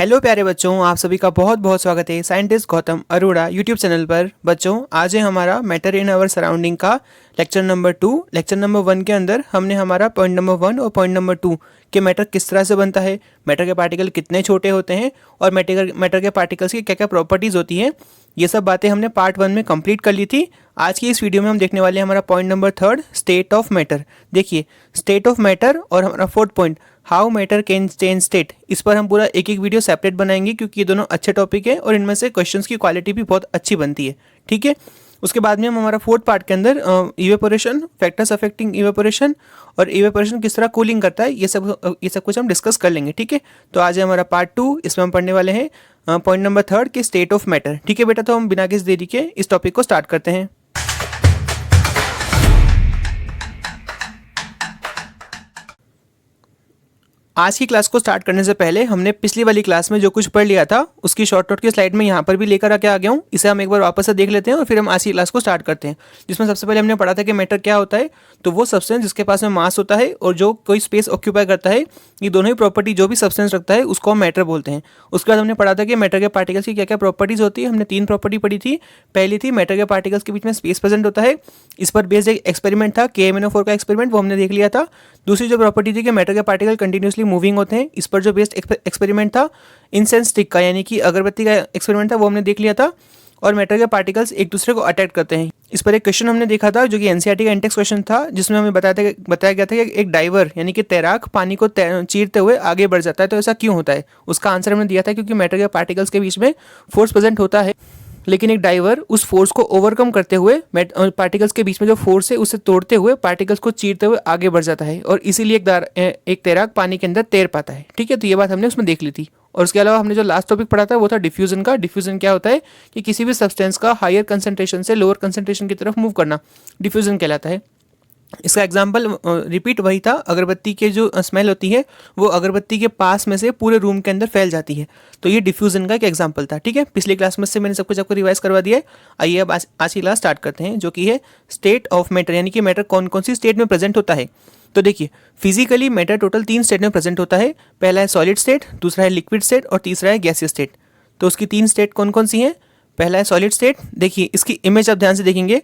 Hello प्यारे बच्चों, आप सभी का बहुत बहुत स्वागत है scientist Gautam Arora YouTube channel पर। बच्चों, आज है हमारा मैटर इन आवर सराउंडिंग का लेक्चर नंबर 2। लेक्चर नंबर 1 के अंदर हमने हमारा पॉइंट नंबर 1 और पॉइंट नंबर 2 कि मैटर किस तरह से बनता है, मैटर के पार्टिकल कितने छोटे होते हैं और मैटर के पार्टिकल्स की क्या क्या प्रॉपर्टीज़ होती हैं, ये सब बातें हमने पार्ट 1 में कंप्लीट कर ली थी। आज की इस वीडियो में हम देखने वाले हैं हमारा point number 3, state of matter. देखिए, स्टेट ऑफ मैटर और हमारा 4th point, how matter can change state, इस पर हम पूरा एक एक वीडियो सेपरेट बनाएंगे क्योंकि ये दोनों अच्छे टॉपिक है और इनमें से क्वेश्चंस की क्वालिटी भी बहुत अच्छी बनती है। ठीक है, उसके बाद में हम हमारा 4th पार्ट के अंदर इवेपोरेशन, फैक्टर्स अफेक्टिंग इवेपोरेशन और इवेपोरेशन किस तरह कूलिंग करता है, ये सब कुछ हम डिस्कस कर लेंगे। ठीक है, तो आज है हमारा पार्ट 2, इसमें हम पढ़ने वाले हैं पॉइंट नंबर 3 के स्टेट ऑफ मैटर। ठीक है बेटा, तो हम बिना किसी देरी के इस टॉपिक को स्टार्ट करते हैं। आज की क्लास को स्टार्ट करने से पहले हमने पिछली वाली क्लास में जो कुछ पढ़ लिया था उसकी शॉर्ट नोट की स्लाइड में यहाँ पर भी लेकर आके आ गया हूँ। इसे हम एक बार वापस से देख लेते हैं और फिर हम आज की क्लास को स्टार्ट करते हैं, जिसमें सबसे पहले हमने पढ़ा था कि मैटर क्या होता है। तो वो सब्सटेंस जिसके पास में मास होता है और जो कोई स्पेस ऑक्यूपाई करता है, ये दोनों ही प्रॉपर्टी जो भी सब्सटेंस रखता है उसको हम मैटर बोलते हैं। उसके बाद हमने पढ़ा था कि मैटर के पार्टिकल्स की क्या क्या प्रॉपर्टीज होती है। हमने 3 प्रॉपर्टी पढ़ी थी। पहली थी मैटर के पार्टिकल्स के बीच में स्पेस प्रेजेंट होता है, इस पर बेस्ड एक एक्सपेरिमेंट था KMnO4 का एक्सपेरिमेंट, वो हमने देख लिया था। दूसरी जो प्रॉपर्टी थी कि मैटर के पार्टिकल कंटिन्यूसली मूविंग होते हैं, इस पर जो बेस्ड एक्सपेरिमेंट था इंसेंस स्टिक का, यानी कि अगरबत्ती का एक्सपेरिमेंट था, वो हमने देख लिया था। और मैटर के पार्टिकल्स एक दूसरे को अटैक करते हैं, इस पर एक क्वेश्चन हमने देखा था जो कि एनसीईआरटी का इंडेक्स क्वेश्चन था, जिसमें हमें बताया गया था कि एक डाइवर यानी कि तैराक पानी को चीरते हुए आगे बढ़ जाता है। तो ऐसा क्यों होता है, उसका आंसर हमने दिया था क्योंकि मैटर के पार्टिकल्स के बीच में फोर्स प्रेजेंट होता है, लेकिन एक डाइवर उस फोर्स को ओवरकम करते हुए पार्टिकल्स के बीच में जो फोर्स है उसे तोड़ते हुए पार्टिकल्स को चीरते हुए आगे बढ़ जाता है और इसीलिए एक तैराक पानी के अंदर तैर पाता है। ठीक है, तो ये बात हमने उसमें देख ली थी। और उसके अलावा हमने जो लास्ट टॉपिक पढ़ा था वो था डिफ्यूजन का। डिफ्यूजन क्या होता है कि किसी भी सब्सटेंस का हायर कंसंट्रेशन से लोअर कंसंट्रेशन की तरफ मूव करना डिफ्यूजन कहलाता है। इसका एग्जाम्पल रिपीट वही था, अगरबत्ती के जो स्मेल होती है वो अगरबत्ती के पास में से पूरे रूम के अंदर फैल जाती है, तो ये डिफ्यूजन का एक एग्जाम्पल था। ठीक है, पिछली क्लास में से मैंने सब कुछ आपको रिवाइज करवा दिया है। आइए अब आज की क्लास स्टार्ट करते हैं, जो कि है स्टेट ऑफ मैटर, यानी कि मैटर कौन कौन सी स्टेट में प्रेजेंट होता है। तो देखिए, फिजिकली मैटर टोटल 3 स्टेट में प्रेजेंट होता है। पहला है सॉलिड स्टेट, दूसरा है लिक्विड स्टेट और तीसरा है गैसियस स्टेट। तो उसकी 3 स्टेट कौन कौन सी हैं। पहला है सॉलिड स्टेट। देखिए, इसकी इमेज आप ध्यान से देखेंगे,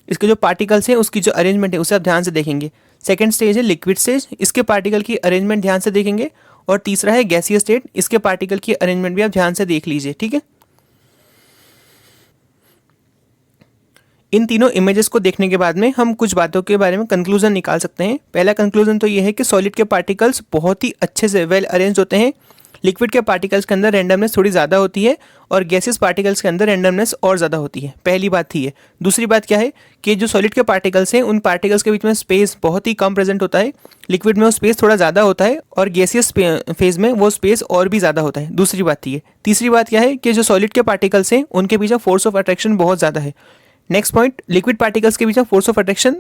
इसके जो पार्टिकल्स हैं उसकी जो अरेंजमेंट है उसे आप ध्यान से देखेंगे। सेकंड स्टेज है लिक्विड स्टेज, इसके पार्टिकल की अरेंजमेंट ध्यान से देखेंगे। और तीसरा है गैसियस स्टेट, इसके पार्टिकल की अरेंजमेंट भी आप ध्यान से देख लीजिए। ठीक है, इन तीनों इमेजेस को देखने के बाद में हम कुछ बातों के बारे में कंक्लूजन निकाल सकते हैं। पहला कंक्लूजन तो ये है कि सॉलिड के पार्टिकल्स बहुत ही अच्छे से वेल अरेंज होते हैं, लिक्विड के पार्टिकल्स के अंदर रैंडमनेस थोड़ी ज़्यादा होती है और गैसेस पार्टिकल्स के अंदर रैंडमनेस और ज़्यादा होती है। पहली बात थी ये। दूसरी बात क्या है कि जो सॉलिड के पार्टिकल्स हैं उन पार्टिकल्स के बीच में स्पेस बहुत ही कम प्रेजेंट होता है, लिक्विड में वो स्पेस थोड़ा ज़्यादा होता है और गैसियस फेज में वो स्पेस और भी ज़्यादा होता है। दूसरी बात थी ये। तीसरी बात क्या है कि जो सॉलिड के पार्टिकल्स हैं उनके पीछे फोर्स ऑफ अट्रैक्शन बहुत ज़्यादा है। नेक्स्ट पॉइंट, लिक्विड पार्टिकल्स के बीच में फोर्स ऑफ अट्रैक्शन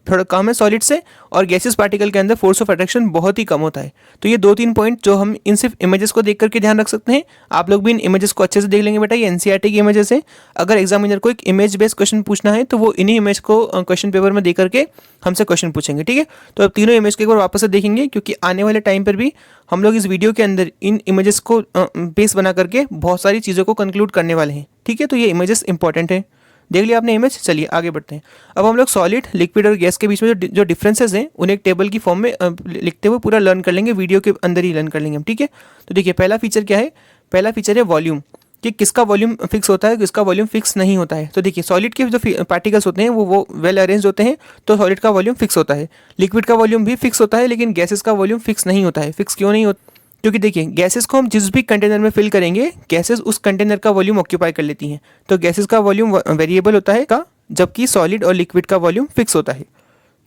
थोड़ा कम है सॉलिड से, और गैसेस पार्टिकल के अंदर फोर्स ऑफ अट्रैक्शन बहुत ही कम होता है। तो ये 2-3 पॉइंट जो हम इन सिर्फ इमेजेस को देख करके ध्यान रख सकते हैं। आप लोग भी इन इमेजेस को अच्छे से देख लेंगे बेटा, ये एनसीईआरटी की इमेजेस है। अगर एग्जामिनर को एक इमेज बेस्ड क्वेश्चन पूछना है तो वो इन्हीं इमेज को क्वेश्चन पेपर में दे करके हमसे क्वेश्चन पूछेंगे। ठीक है, तो अब तीनों इमेज को एक बार वापस से देखेंगे क्योंकि आने वाले टाइम पर भी हम लोग इस वीडियो के अंदर इन इमेजेस को बेस बना करके बहुत सारी चीज़ों को कंक्लूड करने वाले हैं। ठीक है, तो ये इमेजेस इंपॉर्टेंट है। देख लिया आपने इमेज। चलिए आगे बढ़ते हैं। अब हम लोग सॉलिड, लिक्विड और गैस के बीच में जो डिफरेंसेस हैं उन्हें एक टेबल की फॉर्म में लिखते हुए पूरा लर्न कर लेंगे, वीडियो के अंदर ही लर्न कर लेंगे हम। ठीक है, तो देखिए पहला फीचर क्या है। पहला फीचर है वॉल्यूम, कि किसका वॉल्यूम फिक्स होता है, किसका वॉल्यूम फिक्स नहीं होता है। तो देखिए, सॉलिड के जो पार्टिकल्स होते हैं वो वेल अरेंज होते हैं, तो सॉलिड का वॉल्यूम फिक्स होता है। लिक्विड का वॉल्यूम भी फिक्स होता है, लेकिन गैसेस का वॉल्यूम फिक्स नहीं होता है। फिक्स क्यों नहीं होता, क्योंकि देखिए गैसेस को हम जिस भी कंटेनर में फिल करेंगे गैसेस उस कंटेनर का वॉल्यूम ऑक्यूपाई कर लेती हैं। तो गैसेस का वॉल्यूम वेरिएबल होता है का, जबकि सॉलिड और लिक्विड का वॉल्यूम फिक्स होता है।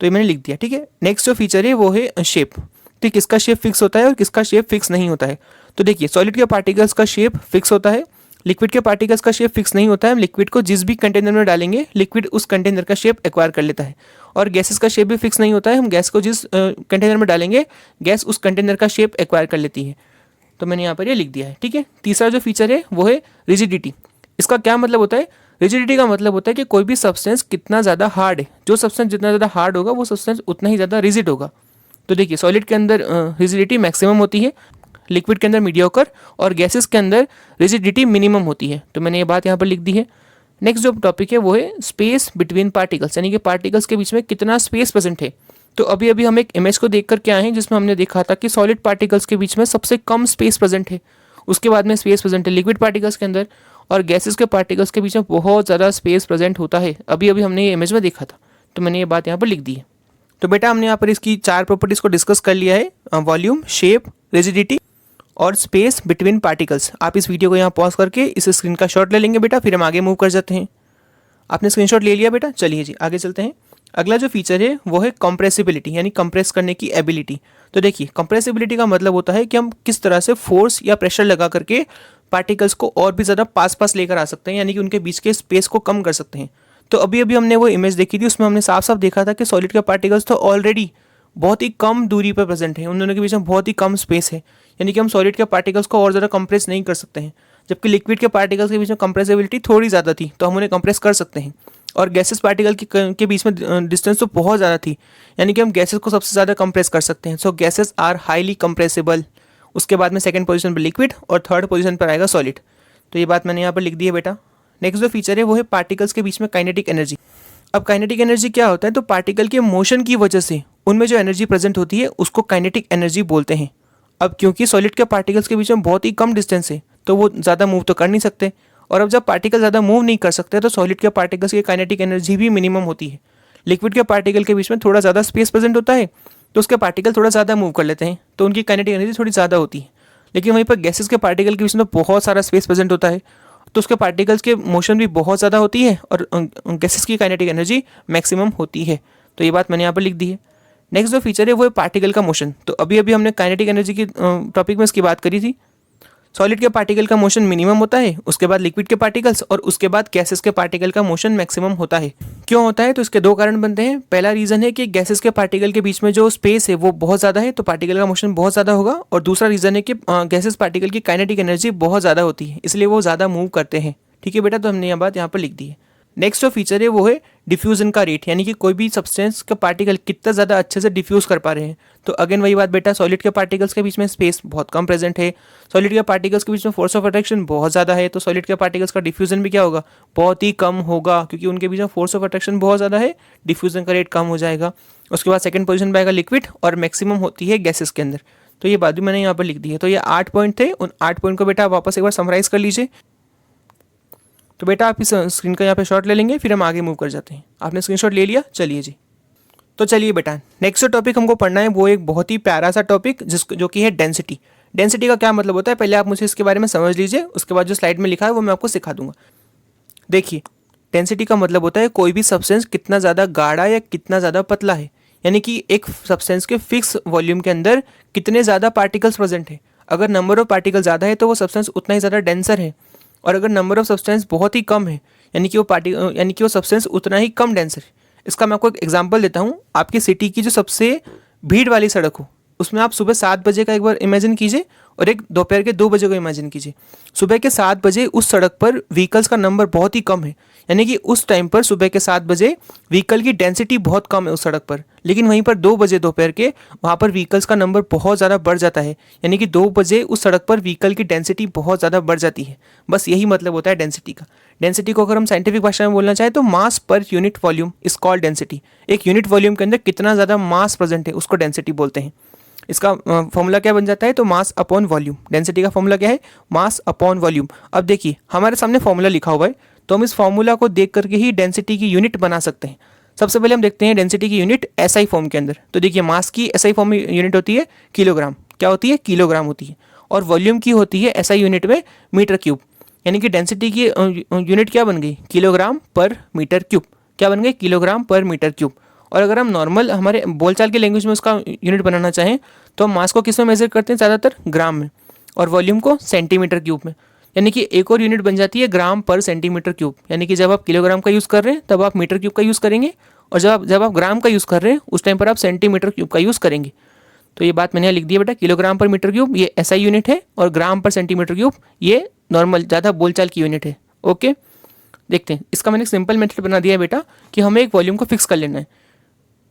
तो ये मैंने लिख दिया। ठीक है, नेक्स्ट जो फीचर है वो है शेप। तो किसका शेप फिक्स होता है और किसका शेप फिक्स नहीं होता है। तो देखिए, सॉलिड के पार्टिकल्स का शेप फिक्स होता है, लिक्विड के पार्टिकल्स का शेप फिक्स नहीं होता है। हम लिक्विड को जिस भी कंटेनर में डालेंगे लिक्विड उस कंटेनर का शेप एक्वायर कर लेता है। और गैसेस का शेप भी फिक्स नहीं होता है, हम गैस को जिस कंटेनर में डालेंगे गैस उस कंटेनर का शेप एक्वायर कर लेती है। तो मैंने यहाँ पर ये लिख दिया है। ठीक है, तीसरा जो फीचर है वो है रिजिडिटी। इसका क्या मतलब होता है। रिजिडिटी का मतलब होता है कि कोई भी सब्सटेंस कितना ज़्यादा हार्ड है, जो सब्सटेंस जितना ज़्यादा हार्ड होगा वो सब्सटेंस उतना ही ज़्यादा रिजिड होगा। तो देखिए, सॉलिड के अंदर रिजिडिटी मैक्सिमम होती है, लिक्विड के अंदर मीडियोकर और गैसेस के अंदर रिजिडिटी मिनिमम होती है। तो मैंने ये बात यहाँ पर लिख दी है। नेक्स्ट जो टॉपिक है वो है स्पेस बिटवीन पार्टिकल्स, यानी कि पार्टिकल्स के बीच में कितना स्पेस प्रेजेंट है। तो अभी अभी हम एक इमेज को देख कर के आए हैं जिसमें हमने देखा था कि सॉलिड पार्टिकल्स के बीच में सबसे कम स्पेस प्रेजेंट है, उसके बाद में स्पेस प्रेजेंट है लिक्विड पार्टिकल्स के अंदर, और गैसेस के पार्टिकल्स के बीच में बहुत ज़्यादा स्पेस प्रेजेंट होता है। अभी अभी हमने ये इमेज में देखा था, तो मैंने ये बात यहाँ पर लिख दी है। तो बेटा हमने यहाँ पर इसकी 4 प्रॉपर्टीज़ को डिस्कस कर लिया है, वॉल्यूम, शेप, रिजिडिटी और स्पेस बिटवीन पार्टिकल्स। आप इस वीडियो को यहाँ पॉज करके इस स्क्रीन का शॉट ले लेंगे बेटा, फिर हम आगे मूव कर जाते हैं। आपने स्क्रीनशॉट ले लिया बेटा, चलिए जी आगे चलते हैं। अगला जो फीचर है वो है कंप्रेसिबिलिटी, यानी कंप्रेस करने की एबिलिटी। तो देखिए कंप्रेसिबिलिटी का मतलब होता है कि हम किस तरह से फोर्स या प्रेशर लगा करके पार्टिकल्स को और भी ज़्यादा पास पास लेकर आ सकते हैं, यानी कि उनके बीच के स्पेस को कम कर सकते हैं। तो अभी अभी हमने वो इमेज देखी थी, उसमें हमने साफ साफ देखा था कि सॉलिड के पार्टिकल्स तो ऑलरेडी बहुत ही कम दूरी पर प्रेजेंट है, उन दोनों के बीच में बहुत ही कम स्पेस है, यानी कि हम सॉलिड के पार्टिकल्स को और ज़्यादा कंप्रेस नहीं कर सकते हैं। जबकि लिक्विड के पार्टिकल्स के बीच में कंप्रेसिबिलिटी थोड़ी ज़्यादा थी, तो हम उन्हें कंप्रेस कर सकते हैं। और गैसेस पार्टिकल के बीच में डिस्टेंस तो बहुत ज़्यादा थी, यानी कि हम गैसेस को सबसे ज़्यादा कंप्रेस कर सकते हैं। सो गैसेस आर हाईली कंप्रेसिबल। उसके बाद में सेकंड पोजीशन पर लिक्विड और थर्ड पोजीशन पर आएगा सॉलिड। तो ये बात मैंने यहाँ पर लिख दी है बेटा। नेक्स्ट जो फीचर है वो है पार्टिकल्स के बीच में काइनेटिक एनर्जी। अब काइनेटिक एनर्जी क्या होता है, तो पार्टिकल के मोशन की वजह से उनमें जो एनर्जी प्रेजेंट होती है उसको काइनेटिक एनर्जी बोलते हैं। अब क्योंकि सॉलिड के पार्टिकल्स के बीच में बहुत ही कम डिस्टेंस है तो वो ज़्यादा मूव तो कर नहीं सकते, और अब जब पार्टिकल ज़्यादा मूव नहीं कर सकते तो सॉलिड के पार्टिकल्स की काइनेटिक एनर्जी भी मिनिमम होती है। लिक्विड के पार्टिकल के बीच में थोड़ा ज़्यादा स्पेस प्रेजेंट होता है तो उसके पार्टिकल थोड़ा ज़्यादा मूव कर लेते हैं, तो उनकी काइनेटिक एनर्जी थोड़ी ज़्यादा होती है। लेकिन वहीं पर गैसेस के पार्टिकल के बीच में तो बहुत सारा स्पेस प्रेजेंट होता है, तो उसके पार्टिकल्स के मोशन भी बहुत ज़्यादा होती है और गैसेस की काइनेटिक एनर्जी मैक्सिमम होती है। तो ये बात मैंने यहाँ पर लिख दी है। नेक्स्ट जो फीचर है वो है पार्टिकल का मोशन। तो अभी अभी हमने काइनेटिक एनर्जी की टॉपिक में इसकी बात करी थी। सॉलिड के पार्टिकल का मोशन मिनिमम होता है, उसके बाद लिक्विड के पार्टिकल्स और उसके बाद गैसेस के पार्टिकल का मोशन मैक्सिमम होता है। क्यों होता है, तो इसके 2 कारण बनते हैं। पहला रीज़न है कि गैसेस के पार्टिकल के बीच में जो स्पेस है वो बहुत ज़्यादा है, तो पार्टिकल का मोशन बहुत ज़्यादा होगा। और दूसरा रीज़न है कि गैसेस पार्टिकल की काइनेटिक एनर्जी बहुत ज़्यादा होती है, इसलिए वो ज़्यादा मूव करते हैं। ठीक है बेटा, तो हमने यह बात यहाँ पर लिख दी है। नेक्स्ट जो फीचर है वो है डिफ्यूजन का रेट, यानी कि कोई भी सब्सटेंस का पार्टिकल कितना ज़्यादा अच्छे से डिफ्यूज़ कर पा रहे हैं। तो अगेन वही बात बेटा, सॉलिड के पार्टिकल्स के बीच में स्पेस बहुत कम प्रेजेंट है, सॉलिड के पार्टिकल्स के बीच में फोर्स ऑफ अट्रैक्शन बहुत ज़्यादा है, तो सॉलिड के पार्टिकल्स का डिफ्यूजन भी क्या होगा, बहुत ही कम होगा, क्योंकि उनके बीच में फोर्स ऑफ अट्रैक्शन बहुत ज़्यादा है, डिफ्यूजन का रेट कम हो जाएगा। उसके बाद सेकंड पोजीशन पर आएगा लिक्विड और मैक्सिमम होती है गैसेस के अंदर। तो ये बात भी मैंने यहाँ पर लिख दी है। तो ये 8 पॉइंट थे, उन 8 पॉइंट को बेटा आप वापस एक बार समराइज़ कर लीजिए। तो बेटा आप इस स्क्रीन का यहाँ पे शॉट ले लेंगे, फिर हम आगे मूव कर जाते हैं। आपने स्क्रीनशॉट ले लिया, चलिए जी। तो चलिए बेटा नेक्स्ट जो टॉपिक हमको पढ़ना है वो एक बहुत ही प्यारा सा टॉपिक जो कि है डेंसिटी। डेंसिटी का क्या मतलब होता है, पहले आप मुझे इसके बारे में समझ लीजिए, उसके बाद जो स्लाइड में लिखा है वो मैं आपको सिखा दूंगा। देखिए डेंसिटी का मतलब होता है कोई भी सब्सटेंस कितना ज़्यादा गाढ़ा या कितना ज़्यादा पतला है, यानी कि एक सब्सटेंस के फिक्स वॉल्यूम के अंदर कितने ज़्यादा पार्टिकल्स प्रेजेंट है। अगर नंबर ऑफ पार्टिकल ज़्यादा है तो वो सब्सटेंस उतना ही ज़्यादा डेंसर है, और अगर नंबर ऑफ सब्सटेंस बहुत ही कम है यानी कि वो सब्सटेंस उतना ही कम डेंसर है। इसका मैं आपको एक एग्जांपल देता हूँ। आपकी सिटी की जो सबसे भीड़ वाली सड़क हो उसमें आप सुबह 7 बजे का एक बार इमेजिन कीजिए और एक दोपहर के 2 बजे को इमेजिन कीजिए। सुबह के 7 बजे उस सड़क पर व्हीकल्स का नंबर बहुत ही कम है, यानी कि उस टाइम पर सुबह के 7 बजे व्हीकल की डेंसिटी बहुत कम है उस सड़क पर। लेकिन वहीं पर 2 बजे दोपहर के वहाँ पर व्हीकल्स का नंबर बहुत ज़्यादा बढ़ जाता है, यानी कि 2 बजे उस सड़क पर व्हीकल की डेंसिटी बहुत ज़्यादा बढ़ जाती है। बस यही मतलब होता है डेंसिटी का। डेंसिटी को अगर हम साइंटिफिक भाषा में बोलना चाहें तो mass per unit volume is called density. एक यूनिट वॉल्यूम के अंदर कितना ज़्यादा मास प्रेजेंट है उसको डेंसिटी बोलते हैं। इसका फॉर्मूला क्या बन जाता है, तो मास अपॉन वॉल्यूम। डेंसिटी का फॉर्मूला क्या है, मास अपॉन वॉल्यूम। अब देखिए हमारे सामने फॉर्मूला लिखा हुआ है, तो हम इस फॉर्मूला को देख करके ही डेंसिटी की यूनिट बना सकते हैं। सबसे पहले हम देखते हैं डेंसिटी की यूनिट एसआई फॉर्म के अंदर। तो देखिए मास की एसआई फॉर्म में यूनिट होती है किलोग्राम, क्या होती है, किलोग्राम होती है। और वॉल्यूम की होती है एसआई यूनिट में मीटर क्यूब, यानी कि डेंसिटी की यूनिट क्या बन गई, किलोग्राम पर मीटर क्यूब। क्या बन गई, किलोग्राम पर मीटर क्यूब। और अगर हम नॉर्मल हमारे बोलचाल की लैंग्वेज में उसका यूनिट बनाना चाहें तो हम मास को किस में मेजर करते हैं, ज़्यादातर ग्राम में, और वॉल्यूम को सेंटीमीटर क्यूब में। यानी कि एक और यूनिट बन जाती है ग्राम पर सेंटीमीटर क्यूब। यानी कि जब आप किलोग्राम का यूज़ कर रहे हैं तब आप मीटर क्यूब का यूज़ करेंगे, और जब आप ग्राम का यूज़ कर रहे हैं उस टाइम पर आप सेंटीमीटर क्यूब का यूज़ करेंगे। तो ये बात मैंने यहाँ लिख दी है बेटा, किलोग्राम पर मीटर क्यूब ये एसआई यूनिट है, और ग्राम पर सेंटीमीटर क्यूब ये नॉर्मल ज़्यादा बोलचाल की यूनिट है। ओके, देखते हैं। इसका मैंने एक सिंपल मेथड बना दिया है बेटा कि हमें एक वॉल्यूम को फिक्स कर लेना है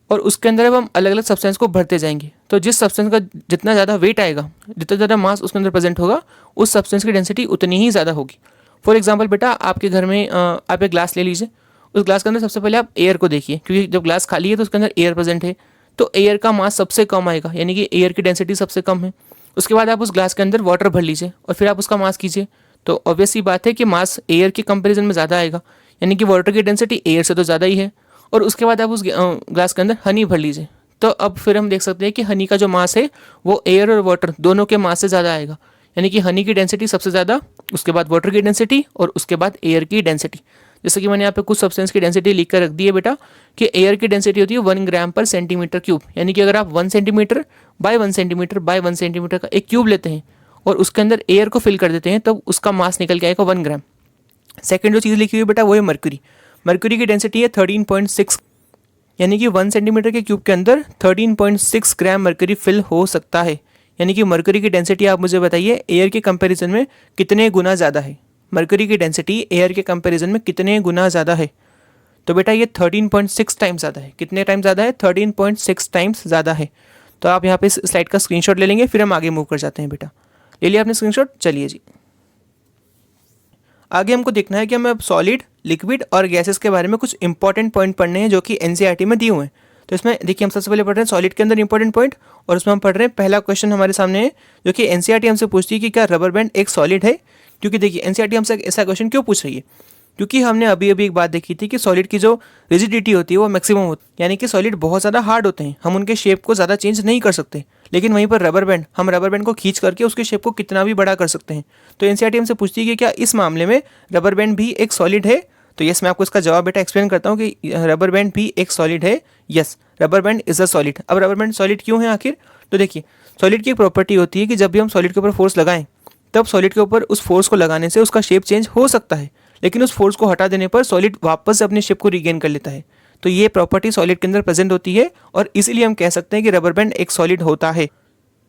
और उसके अंदर अब हम अलग अलग सब्सटेंस को भरते जाएंगे। तो जिस सब्सटेंस का जितना ज़्यादा वेट आएगा, जितना ज़्यादा मास उसके अंदर प्रेजेंट होगा, उस सब्सटेंस की डेंसिटी उतनी ही ज़्यादा होगी। फॉर एग्जांपल बेटा, आपके घर में आप एक ग्लास ले लीजिए, उस ग्लास के अंदर सबसे पहले आप एयर को देखिए, क्योंकि जब ग्लास खाली है तो उसके अंदर एयर प्रेजेंट है, तो एयर का मास सबसे कम आएगा, यानी कि एयर की डेंसिटी सबसे कम है। उसके बाद आप उस ग्लास के अंदर वाटर भर लीजिए और फिर आप उसका मास कीजिए, तो ऑब्वियस सी बात है कि मास एयर के कंपैरिजन में ज़्यादा आएगा, यानी कि वाटर की डेंसिटी एयर से तो ज़्यादा ही है। और उसके बाद आप उस ग्लास के अंदर हनी भर लीजिए, तो अब फिर हम देख सकते हैं कि हनी का जो मास है वो एयर और वाटर दोनों के मास से ज़्यादा आएगा, यानी कि हनी की डेंसिटी सबसे ज़्यादा, उसके बाद वाटर की डेंसिटी और उसके बाद एयर की डेंसिटी। जैसे कि मैंने यहाँ पे कुछ सब्सटेंस की डेंसिटी लिख कर रख दी है बेटा, कि एयर की डेंसिटी होती है 1 ग्राम पर सेंटीमीटर क्यूब, यानी कि अगर आप 1 centimetre bye 1 centimetre bye 1 centimetre का एक क्यूब लेते हैं और उसके अंदर एयर को फिल कर देते हैं, तो उसका मास निकल के आएगा 1 ग्राम। सेकेंड जो चीज़ लिखी हुई है बेटा वो है मर्क्यूरी। मर्क्यूरी की डेंसिटी है 13.6, यानी कि 1 सेंटीमीटर के क्यूब के अंदर 13.6 ग्राम मर्क्यूरी फिल हो सकता है। यानी कि मर्क्यूरी की डेंसिटी आप मुझे बताइए एयर के कंपैरिजन में कितने गुना ज़्यादा है। मर्क्यूरी की डेंसिटी एयर के कंपैरिजन में कितने गुना ज़्यादा है? तो बेटा ये 13.6 टाइम्स ज़्यादा है। कितने टाइम्स ज़्यादा है? 13.6 टाइम्स ज़्यादा है। तो आप यहाँ पे इस स्लाइड का स्क्रीनशॉट ले लेंगे, फिर हम आगे मूव कर जाते हैं। बेटा ले लिया आपने स्क्रीनशॉट, चलिए जी आगे हमको देखना है कि हमें अब सॉलिड, लिक्विड और गैसेस के बारे में कुछ इंपॉर्टेंट पॉइंट पढ़ने हैं जो कि एनसीईआरटी में दिए हुए हैं। तो इसमें देखिए हम सबसे पहले पढ़ रहे हैं सॉलिड के अंदर इंपॉर्टेंट पॉइंट, और उसमें हम पढ़ रहे हैं पहला क्वेश्चन हमारे सामने है जो कि एनसीईआरटी हमसे पूछती है कि क्या रबर बैंड एक सॉलिड है। क्योंकि देखिए एनसीईआरटी हमसे ऐसा क्वेश्चन क्यों पूछ रही है, क्योंकि हमने अभी अभी एक बात देखी थी कि सॉलिड की जो रिजिडिटी होती है वो मैक्सिमम होती है, यानी कि सॉलिड बहुत ज़्यादा हार्ड होते हैं, हम उनके शेप को ज़्यादा चेंज नहीं कर सकते। लेकिन वहीं पर रबर बैंड, हम रबर बैंड को खींच करके उसके शेप को कितना भी बड़ा कर सकते हैं। तो एनसीईआरटी हमसे पूछती है कि क्या इस मामले में रबर बैंड भी एक सॉलिड है। तो यस, मैं आपको इसका जवाब बेटा एक्सप्लेन करता हूँ कि रबर बैंड भी एक सॉलिड है। Yes, rubber band is a solid. अब रबर बैंड सॉलिड क्यों है आखिर? तो देखिए सॉलिड की एक प्रॉपर्टी होती है कि जब भी हम सॉलिड के ऊपर फोर्स लगाएं, तब सॉलिड के ऊपर उस फोर्स को लगाने से उसका शेप चेंज हो सकता है, लेकिन उस फोर्स को हटा देने पर सॉलिड वापस से अपने शेप को रिगेन कर लेता है। तो ये प्रॉपर्टी सॉलिड के अंदर प्रेजेंट होती है और इसीलिए हम कह सकते हैं कि रबर बैंड एक सॉलिड होता है।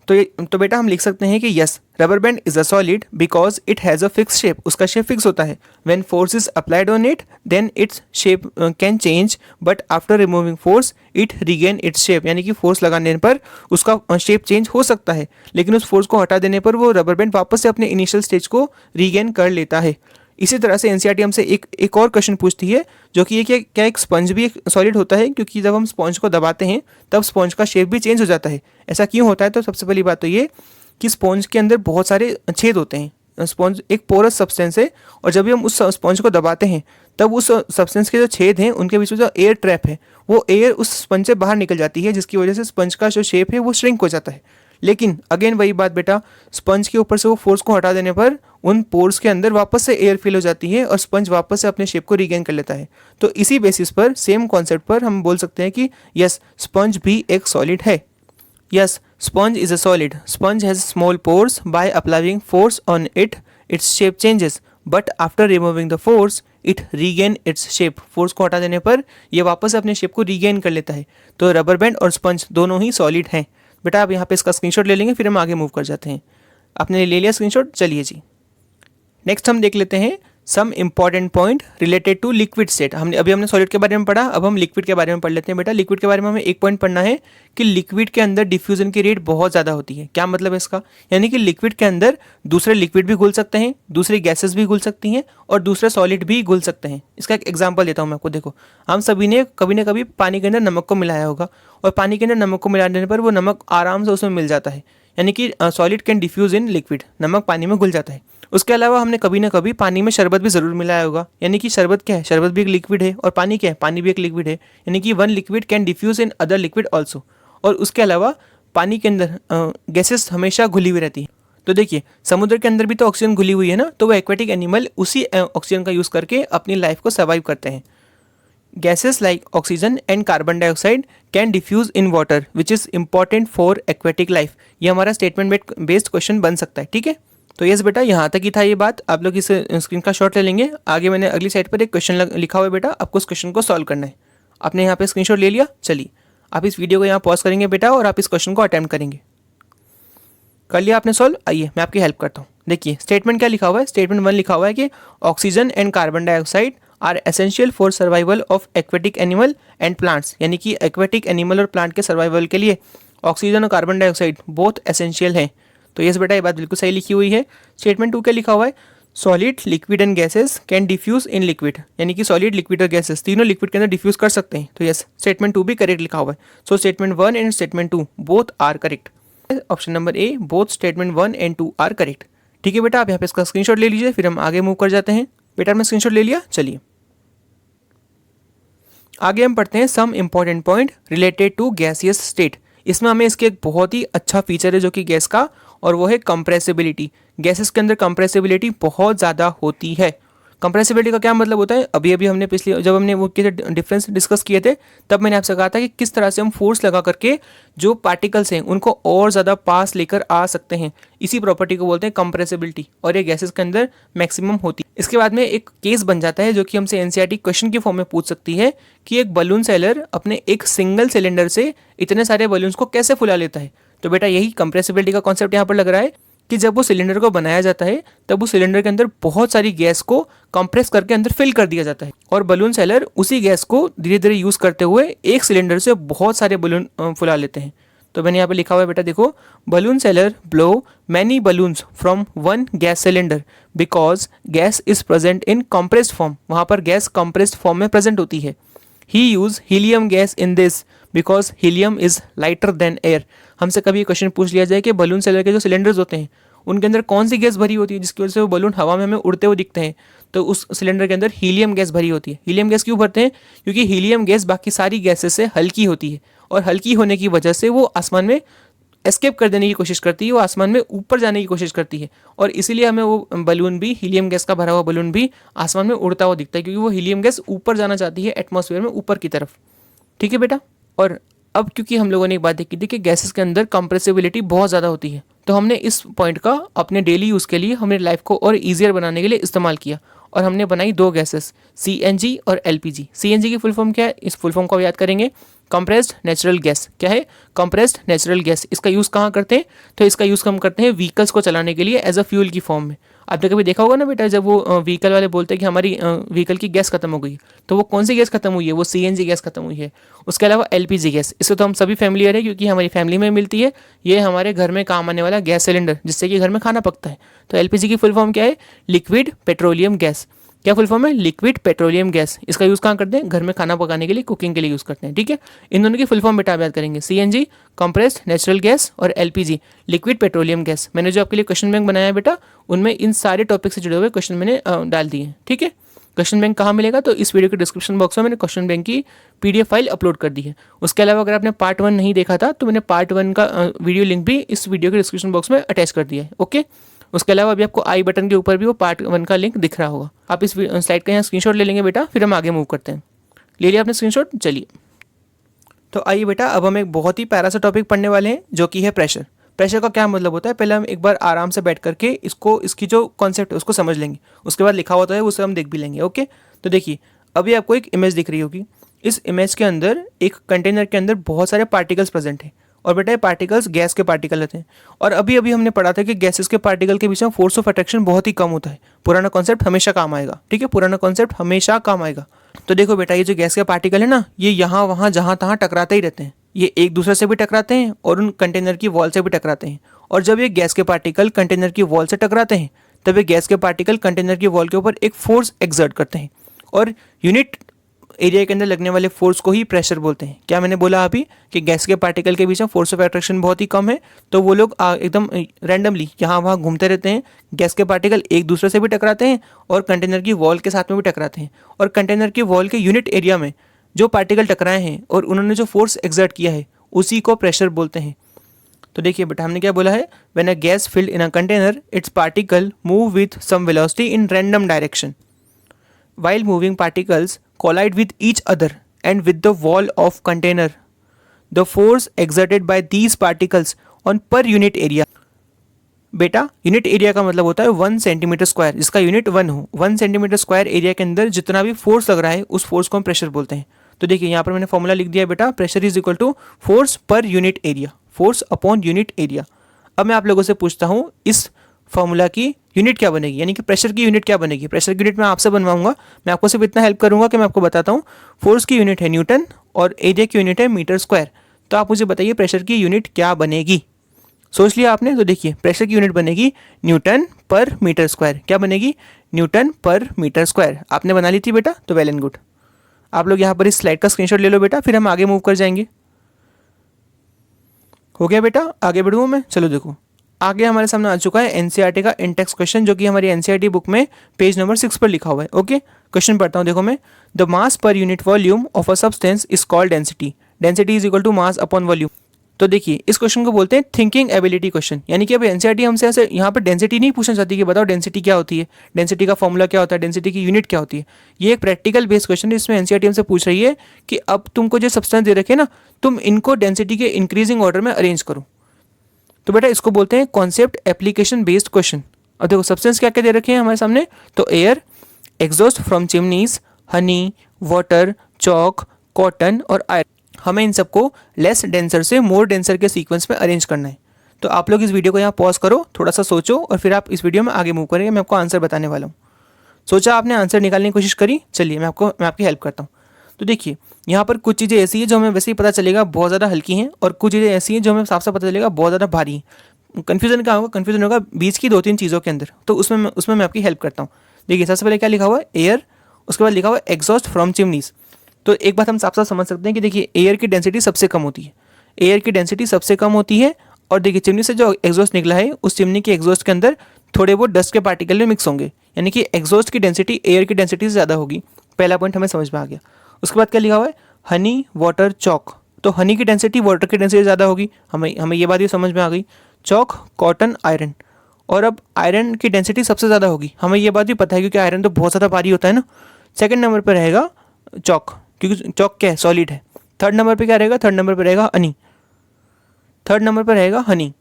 तो बेटा हम लिख सकते हैं कि yes, rubber band is a solid because it has a fix shape. उसका शेप फिक्स होता है। When force is applied on it then its shape can change, but after removing force it regain its shape. यानी कि force लगाने पर उसका shape change हो सकता है, लेकिन उस फोर्स को हटा देने पर वो रबर बैंड वापस से अपने इनिशियल स्टेज को रिगेन कर लेता है। इसी तरह से एनसीईआरटी हमसे एक और क्वेश्चन पूछती है जो कि ये क्या एक स्पंज भी एक सॉलिड होता है, क्योंकि जब हम स्पंज को दबाते हैं तब स्पंज का शेप भी चेंज हो जाता है। ऐसा क्यों होता है? तो सबसे पहली बात तो ये कि स्पंज के अंदर बहुत सारे छेद होते हैं। स्पंज एक पोरस सब्सटेंस है और जब भी हम उस स्पंज को दबाते हैं तब उस सब्सटेंस के जो छेद हैं उनके बीच में जो एयर ट्रैप है वो एयर उस स्पंज से बाहर निकल जाती है, जिसकी वजह से स्पंज का जो शेप है वो श्रिंक हो जाता है। लेकिन अगेन वही बात बेटा, स्पंज के ऊपर से वो फोर्स को हटा देने पर उन पोर्स के अंदर वापस से एयर फिल हो जाती है और स्पंज वापस से अपने शेप को रिगेन कर लेता है। तो इसी बेसिस पर, सेम कॉन्सेप्ट पर हम बोल सकते हैं कि यस, स्पंज भी एक सॉलिड है। Yes, sponge is a solid. Sponge has small pores. By applying force on it its shape changes, but after removing the force it regain its shape. Force को हटा देने पर यह वापस अपने शेप को रीगेन कर लेता है। तो रबर बैंड और स्पंज दोनों ही सॉलिड हैं। बेटा आप यहाँ पे इसका स्क्रीनशॉट ले लेंगे, फिर हम आगे मूव कर जाते हैं। आपने ले लिया स्क्रीनशॉट, चलिए जी नेक्स्ट हम देख लेते हैं some important point related to liquid state. हमने सॉलिड के बारे में पढ़ा, अब हम लिक्विड के बारे में पढ़ लेते हैं। बेटा लिक्विड के बारे में हमें एक पॉइंट पढ़ना है कि लिक्विड के अंदर डिफ्यूजन की रेट बहुत ज़्यादा होती है। क्या मतलब है इसका? यानी कि लिक्विड के अंदर दूसरे लिक्विड भी घुल सकते हैं, दूसरी गैसेस भी घुल सकती हैं और दूसरे सॉलिड भी घुल सकते हैं। इसका एक एग्जाम्पल देता हूँ मैं आपको। देखो, हम सभी ने कभी ना कभी पानी के अंदर नमक को मिलाया होगा और पानी के अंदर नमक को मिला देने पर वो नमक आराम से उसमें मिल जाता है, यानी कि solid can diffuse in liquid. नमक पानी में घुल जाता है। उसके अलावा हमने कभी ना कभी पानी में शरबत भी ज़रूर मिलाया होगा, यानी कि शरबत क्या है? शरबत भी एक लिक्विड है। और पानी क्या है? पानी भी एक लिक्विड है। यानी कि one liquid can diffuse in other liquid also. और उसके अलावा पानी के अंदर गैसेस हमेशा घुली हुई रहती है। तो देखिए समुद्र के अंदर भी तो ऑक्सीजन घुली हुई है ना, तो वो एक्वेटिक एनिमल उसी ऑक्सीजन का यूज़ करके अपनी लाइफ को सर्वाइव करते हैं। Gases like oxygen and carbon dioxide can diffuse in water which is important for aquatic life. ये हमारा स्टेटमेंट बेस्ड क्वेश्चन बन सकता है। ठीक है, तो यस बेटा यहाँ तक ही था ये बात। आप लोग इस स्क्रीन का शॉट ले लेंगे। आगे मैंने अगली साइड पर एक क्वेश्चन लिखा हुआ है बेटा, आपको उस क्वेश्चन को सॉल्व करना है। आपने यहाँ पे स्क्रीनशॉट ले लिया। चलिए आप इस वीडियो को यहाँ पॉज करेंगे बेटा और आप इस क्वेश्चन को अटेम्प्ट करेंगे। कर लिया आपने सॉल्व? आइए मैं आपकी हेल्प करता हूँ। देखिए स्टेटमेंट क्या लिखा हुआ है। स्टेटमेंट 1 लिखा हुआ है कि oxygen and carbon dioxide are essential for survival of aquatic animal and plants. यानी कि एक्वेटिक एनिमल और प्लांट के सर्वाइवल के लिए ऑक्सीजन और कार्बन डाइऑक्साइड बोथ एसेंशियल हैं। तो यस बेटा, ये बात बिल्कुल सही लिखी हुई है। स्टेटमेंट 2 क्या लिखा हुआ है? Solid, liquid and gases can diffuse in liquid, यानी कि सॉलिड, लिक्विड और गैसेस तीनों लिक्विड के अंदर डिफ्यूज कर सकते हैं। तो यस, स्टेटमेंट 2 भी करेक्ट लिखा हुआ है। So statement 1 and statement 2 both are correct. Option number A, both statement 1 and 2 are correct. ठीक है बेटा, आप यहाँ पे इसका स्क्रीनशॉट ले लीजिए, फिर हम आगे मूव कर जाते हैं। बेटा हमने स्क्रीनशॉट ले लिया, चलिए आगे हम पढ़ते हैं some important point related to gaseous state. इसमें हमें इसके एक बहुत ही अच्छा फीचर है जो कि गैस का, और वो है कंप्रेसिबिलिटी। गैसेस के अंदर कंप्रेसिबिलिटी बहुत ज़्यादा होती है। कंप्रेसिबिलिटी का क्या मतलब होता है? अभी अभी हमने पिछले जब हमने वो के डिफरेंस डिस्कस किए थे, तब मैंने आपसे कहा था कि किस तरह से हम फोर्स लगा करके जो पार्टिकल्स हैं उनको और ज़्यादा पास लेकर आ सकते हैं। इसी प्रॉपर्टी को बोलते हैं कंप्रेसिबिलिटी, और ये गैसेस के अंदर मैक्सिमम होती है। इसके बाद में एक केस बन जाता है जो कि हमसे एनसीईआरटी क्वेश्चन की फॉर्म में पूछ सकती है कि एक बलून सेलर अपने एक सिंगल सिलेंडर से इतने सारे बलून्स को कैसे फुला लेता है। तो बेटा यही कंप्रेसिबिलिटी का कॉन्सेप्ट यहाँ पर लग रहा है कि जब वो सिलेंडर को बनाया जाता है तब उस सिलेंडर के अंदर बहुत सारी गैस को कंप्रेस करके अंदर फिल कर दिया जाता है, और बलून सेलर उसी गैस को धीरे धीरे यूज करते हुए एक सिलेंडर से बहुत सारे बलून फुला लेते हैं। तो मैंने यहाँ पे लिखा हुआ है बेटा, देखो, balloon seller blow many balloons from one gas cylinder because gas is present in compressed form. वहाँ पर गैस कंप्रेस्ड फॉर्म में प्रेजेंट होती है। He use helium gas in this because helium is lighter than air. हमसे कभी question पूछ लिया जाए कि बलून सेलर के जो सिलेंडर्स होते हैं उनके अंदर कौन सी गैस भरी होती है जिसकी वजह से वो बलून हवा में हमें उड़ते हुए दिखते हैं, तो उस सिलेंडर के अंदर हीलियम गैस भरी होती है। हीलियम गैस क्यों भरते हैं? क्योंकि हीलियम गैस बाकी सारी गैसेस से हल्की होती है, और हल्की होने की वजह से वो आसमान में एस्केप कर देने की कोशिश करती है, वो आसमान में ऊपर जाने की कोशिश करती है, और इसीलिए हमें वो बलून भी, हीलियम गैस का भरा हुआ बलून भी आसमान में उड़ता हुआ दिखता है, क्योंकि वो हीलियम गैस ऊपर जाना चाहती है एटमॉस्फेयर में, ऊपर की तरफ। ठीक है बेटा, और अब क्योंकि हम लोगों ने एक बात देखी थी कि गैसेस के अंदर कंप्रेसिबिलिटी बहुत ज़्यादा होती है, तो हमने इस पॉइंट का अपने डेली यूज़ के लिए, हमें लाइफ को और ईजियर बनाने के लिए इस्तेमाल किया, और हमने बनाई दो गैसेस, सीएनजी और एलपीजी। सीएनजी की फुल फॉर्म क्या है? इस फुल फॉर्म को याद करेंगे, कंप्रेस्ड नेचुरल गैस। क्या है? Compressed natural gas. इसका यूज़ कहाँ करते हैं? तो इसका यूज़ हम करते हैं व्हीकल्स को चलाने के लिए एज अ फ्यूल की फॉर्म में। आपने कभी देखा होगा ना बेटा, जब वो व्हीकल वाले बोलते हैं कि हमारी व्हीकल की गैस खत्म हो गई, तो वो कौन सी गैस खत्म हुई है? वो सीएनजी गैस खत्म हुई है। उसके अलावा एलपीजी गैस, इससे तो हम सभी फैमिलियर है क्योंकि हमारी फैमिली में मिलती है। ये हमारे घर में काम आने वाला गैस सिलेंडर जिससे कि घर में खाना पकता है। तो एलपीजी की फुल फॉर्म क्या है? Liquid petroleum gas. क्या फुल फॉर्म है? Liquid petroleum gas. इसका यूज़ कहाँ करते हैं? घर में खाना पकाने के लिए, कुकिंग के लिए यूज़ करते हैं। ठीक है, इन दोनों की फुल फॉर्म बेटा आप याद करेंगे, सीएनजी कंप्रेस्ड नेचुरल गैस और एलपीजी लिक्विड पेट्रोलियम गैस। मैंने जो आपके लिए क्वेश्चन बैंक बनाया है बेटा, उनमें इन सारे टॉपिक से जुड़े हुए क्वेश्चन मैंने डाल दिए हैं। ठीक है, क्वेश्चन बैंक कहाँ मिलेगा? तो इस वीडियो के डिस्क्रिप्शन बॉक्स में मैंने क्वेश्चन बैंक की पीडीएफ फाइल अपलोड कर दी है। उसके अलावा अगर आपने पार्ट 1 नहीं देखा था तो मैंने पार्ट 1 का वीडियो लिंक भी इस वीडियो के डिस्क्रिप्शन बॉक्स में अटैच कर दिया है। ओके, उसके अलावा अभी आपको आई बटन के ऊपर भी वो पार्ट 1 का लिंक दिख रहा होगा। आप इस स्लाइड का यहाँ स्क्रीनशॉट ले लेंगे बेटा, फिर हम आगे मूव करते हैं। ले लिया आपने स्क्रीनशॉट? चलिए, तो आइए बेटा, अब हम एक बहुत ही प्यारा सा टॉपिक पढ़ने वाले हैं जो कि है प्रेशर। प्रेशर का क्या मतलब होता है, पहले हम एक बार आराम से बैठ करके इसकी जो कॉन्सेप्ट है उसको समझ लेंगे, उसके बाद लिखा होता है उसे हम देख भी लेंगे। ओके, तो देखिए, अभी आपको एक इमेज दिख रही होगी। इस इमेज के अंदर एक कंटेनर के अंदर बहुत सारे पार्टिकल्स प्रेजेंट हैं, और बेटा ये पार्टिकल्स गैस के पार्टिकल होते हैं। और अभी अभी हमने पढ़ा था कि गैसेस के पार्टिकल के बीच में फोर्स ऑफ अट्रैक्शन बहुत ही कम होता है। पुराना कॉन्सेप्ट हमेशा काम आएगा। ठीक है, पुराना कॉन्सेप्ट हमेशा काम आएगा। तो देखो बेटा, ये जो गैस के पार्टिकल है ना, ये यहाँ वहाँ जहाँ तहाँ टकराते ही रहते हैं। ये एक दूसरे से भी टकराते हैं और उन कंटेनर की वॉल से भी टकराते हैं। और जब ये गैस के पार्टिकल कंटेनर की वॉल से टकराते हैं तब ये गैस के पार्टिकल कंटेनर की वॉल के ऊपर एक फोर्स एक्सर्ट करते हैं, और यूनिट एरिया के अंदर लगने वाले फोर्स को ही प्रेशर बोलते हैं। क्या मैंने बोला अभी कि गैस के पार्टिकल के बीच में फोर्स ऑफ अट्रैक्शन बहुत ही कम है, तो वो लोग एकदम रैंडमली यहाँ वहाँ घूमते रहते हैं। गैस के पार्टिकल एक दूसरे से भी टकराते हैं और कंटेनर की वॉल के साथ में भी टकराते हैं, और कंटेनर की वॉल के यूनिट एरिया में जो पार्टिकल टकराए हैं और उन्होंने जो फोर्स एक्सर्ट किया है उसी को प्रेशर बोलते हैं। तो देखिए बेटा, हमने क्या बोला है, when a gas filled in a container its particle move with some velocity in random direction while moving particles collide with each other and with the wall of container. The force exerted by these particles on per unit area. बेटा, unit area का मतलब होता है 1 centimetre square, जिसका unit 1 हो। 1 centimetre square area के अंदर जितना भी फोर्स लग रहा है उस फोर्स को हम प्रेशर बोलते हैं। तो देखिए, यहाँ पर मैंने फॉर्मूला लिख दिया बेटा, pressure is equal to force per unit area, force upon unit area. अब मैं आप लोगों से पूछता हूँ, इस फॉर्मूला की यूनिट क्या बनेगी, यानी कि प्रेशर की यूनिट क्या बनेगी? प्रेशर की यूनिट मैं आपसे बनवाऊंगा। मैं आपको सिर्फ इतना हेल्प करूंगा कि मैं आपको बताता हूँ, फोर्स की यूनिट है न्यूटन और एरिया की यूनिट है मीटर स्क्वायर। तो आप मुझे बताइए प्रेशर की यूनिट क्या बनेगी। सोच लिया आपने? तो देखिए प्रेशर की यूनिट बनेगी न्यूटन पर मीटर स्क्वायर। क्या बनेगी? न्यूटन पर मीटर स्क्वायर। आपने बना ली थी बेटा, तो वेल एंड गुड। आप लोग यहाँ पर इस स्लाइड का स्क्रीनशॉट ले लो बेटा, फिर हम आगे मूव कर जाएंगे। हो गया बेटा, आगे बढ़ूँ मैं? चलो देखो, आगे हमारे सामने आ चुका है एनसीईआरटी का इंटेक्स क्वेश्चन, जो कि हमारी एनसीईआरटी बुक में पेज नंबर 6 पर लिखा हुआ है। ओके, क्वेश्चन पढ़ता हूँ, देखो मैं। The mass per unit volume of a substance is called density. Density is equal to mass upon volume. तो देखिए इस क्वेश्चन को बोलते हैं थिंकिंग एबिलिटी क्वेश्चन। यानी कि अब एनसीईआरटी हमसे ऐसे यहाँ पर डेंसिटी नहीं पूछना चाहती कि बताओ डेंसिटी क्या होती है, डेंसिटी का फॉर्मूला क्या होता है, डेंसिटी की यूनिट क्या होती है। ये एक प्रैक्टिकल बेस्ड क्वेश्चन है, इसमें एनसीईआरटी हमसे पूछ रही है कि अब तुमको जो सब्सटेंस दे रखे ना, तुम इनको डेंसिटी के इंक्रीजिंग ऑर्डर में अरेंज करो। तो बेटा इसको बोलते हैं कॉन्सेप्ट एप्लीकेशन बेस्ड क्वेश्चन। अब देखो सब्सटेंस क्या क्या दे रखे हैं हमारे सामने, तो air, exhaust from chimneys, Honey, water, chalk, cotton और आयरन। हमें इन सबको लेस डेंसर से मोर डेंसर के सीक्वेंस में अरेंज करना है। तो आप लोग इस वीडियो को यहाँ पॉज करो, थोड़ा सा सोचो, और फिर आप इस वीडियो में आगे मूव करेंगे। मैं आपको आंसर बताने वाला हूँ। सोचा आपने, आंसर निकालने की कोशिश करी, चलिए मैं आपकी हेल्प करता हूँ। तो देखिए यहाँ पर कुछ चीज़ें ऐसी हैं जो हमें वैसे ही पता चलेगा बहुत ज़्यादा हल्की हैं, और कुछ चीज़ें ऐसी हैं जो हमें साफ साफ पता चलेगा बहुत ज़्यादा भारी हैं। कन्फ्यूजन क्या होगा? कन्फ्यूजन होगा बीच की 2-3 चीज़ों के अंदर। तो उसमें मैं आपकी हेल्प करता हूँ। देखिए सबसे पहले क्या लिखा हुआ है? एयर, उसके बाद लिखा हुआ है एग्जॉस्ट फ्रॉम चिमनीज। तो एक बात हम साफ साफ समझ सकते हैं कि देखिए एयर की डेंसिटी सबसे कम होती है, एयर की डेंसिटी सबसे कम होती है। और देखिए चिमनी से जो एग्जॉस्ट निकला है, उस चिमनी के एग्जॉस्ट के अंदर थोड़े बहुत डस्ट के पार्टिकल में मिक्स होंगे, यानी कि एग्जॉस्ट की डेंसिटी एयर की डेंसिटी से ज़्यादा होगी। पहला पॉइंट हमें समझ में आ गया। उसके बाद क्या लिखा हुआ है? Honey, water, chalk. तो हनी की डेंसिटी वाटर की डेंसिटी ज़्यादा होगी, हमें ये बात भी समझ में आ गई। Chalk, cotton, iron. और अब आयरन की डेंसिटी सबसे ज़्यादा होगी, हमें ये बात भी पता है क्योंकि आयरन तो बहुत ज़्यादा भारी होता है ना। सेकंड नंबर पर रहेगा चॉक, क्योंकि चॉक क्या है? सॉलिड है। थर्ड नंबर पे क्या रहेगा? थर्ड नंबर पे रहेगा हनी। थर्ड नंबर पर रहेगा हनी।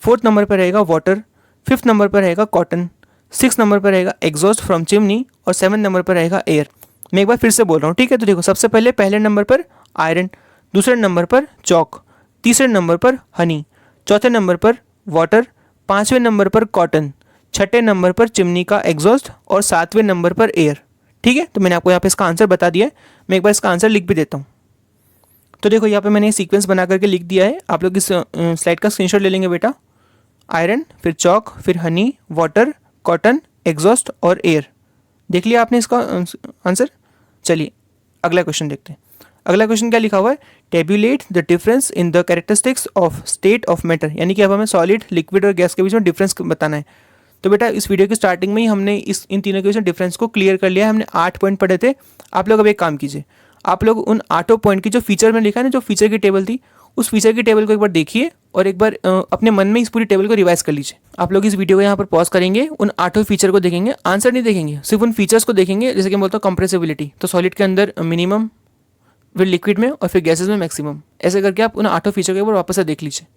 फोर्थ नंबर पर रहेगा वाटर। फिफ्थ नंबर पर रहेगा कॉटन। सिक्स नंबर पर रहेगा एग्जॉस्ट फ्रॉम चिमनी। और 7 नंबर पर रहेगा एयर। मैं एक बार फिर से बोल रहा हूँ, ठीक है? तो देखो सबसे पहले नंबर पर आयरन, दूसरे नंबर पर चॉक, तीसरे नंबर पर हनी, चौथे नंबर पर वाटर, पाँचवें नंबर पर कॉटन, छठे नंबर पर चिमनी का एग्जॉस्ट, और 7वें नंबर पर एयर। ठीक है, तो मैंने आपको यहाँ पे इसका आंसर बता दिया है। मैं एक बार इसका आंसर लिख भी देता हूँ। तो देखो यहाँ पे मैंने सीक्वेंस बना करके लिख दिया है, आप लोग इस स्लाइड का स्क्रीनशॉट ले लेंगे बेटा। आयरन, फिर चॉक, फिर हनी, वाटर, कॉटन, एग्जॉस्ट और एयर। देख लिया आपने इसका आंसर? चलिए अगला क्वेश्चन देखते हैं। अगला क्वेश्चन क्या लिखा हुआ है? Tabulate the difference in the characteristics of state of matter. यानी कि अब हमें सॉलिड, लिक्विड और गैस के बीच में डिफरेंस बताना है। तो बेटा इस वीडियो की स्टार्टिंग में ही हमने इन तीनों के बीच में डिफरेंस को क्लियर कर लिया है। हमने 8 पॉइंट पढ़े थे। आप लोग अब एक काम कीजिए, आप लोग उन 8 पॉइंट की जो फीचर में लिखा है ना, जो फीचर की टेबल थी, उस फीचर की टेबल को एक बार देखिए और एक बार अपने मन में इस पूरी टेबल को रिवाइज कर लीजिए। आप लोग इस वीडियो को यहाँ पर पॉज करेंगे, उन 8 फीचर को देखेंगे, आंसर नहीं देखेंगे, सिर्फ उन फीचर्स को देखेंगे। जैसे कि मैं बोलता हूँ कंप्रेसिबिलिटी, तो सॉलिड के अंदर मिनिमम, फिर लिक्विड में, और फिर गैसेज में मैक्सिमम। ऐसे करके आप उन 8 फीचर को एक बार वापस से देख लीजिए।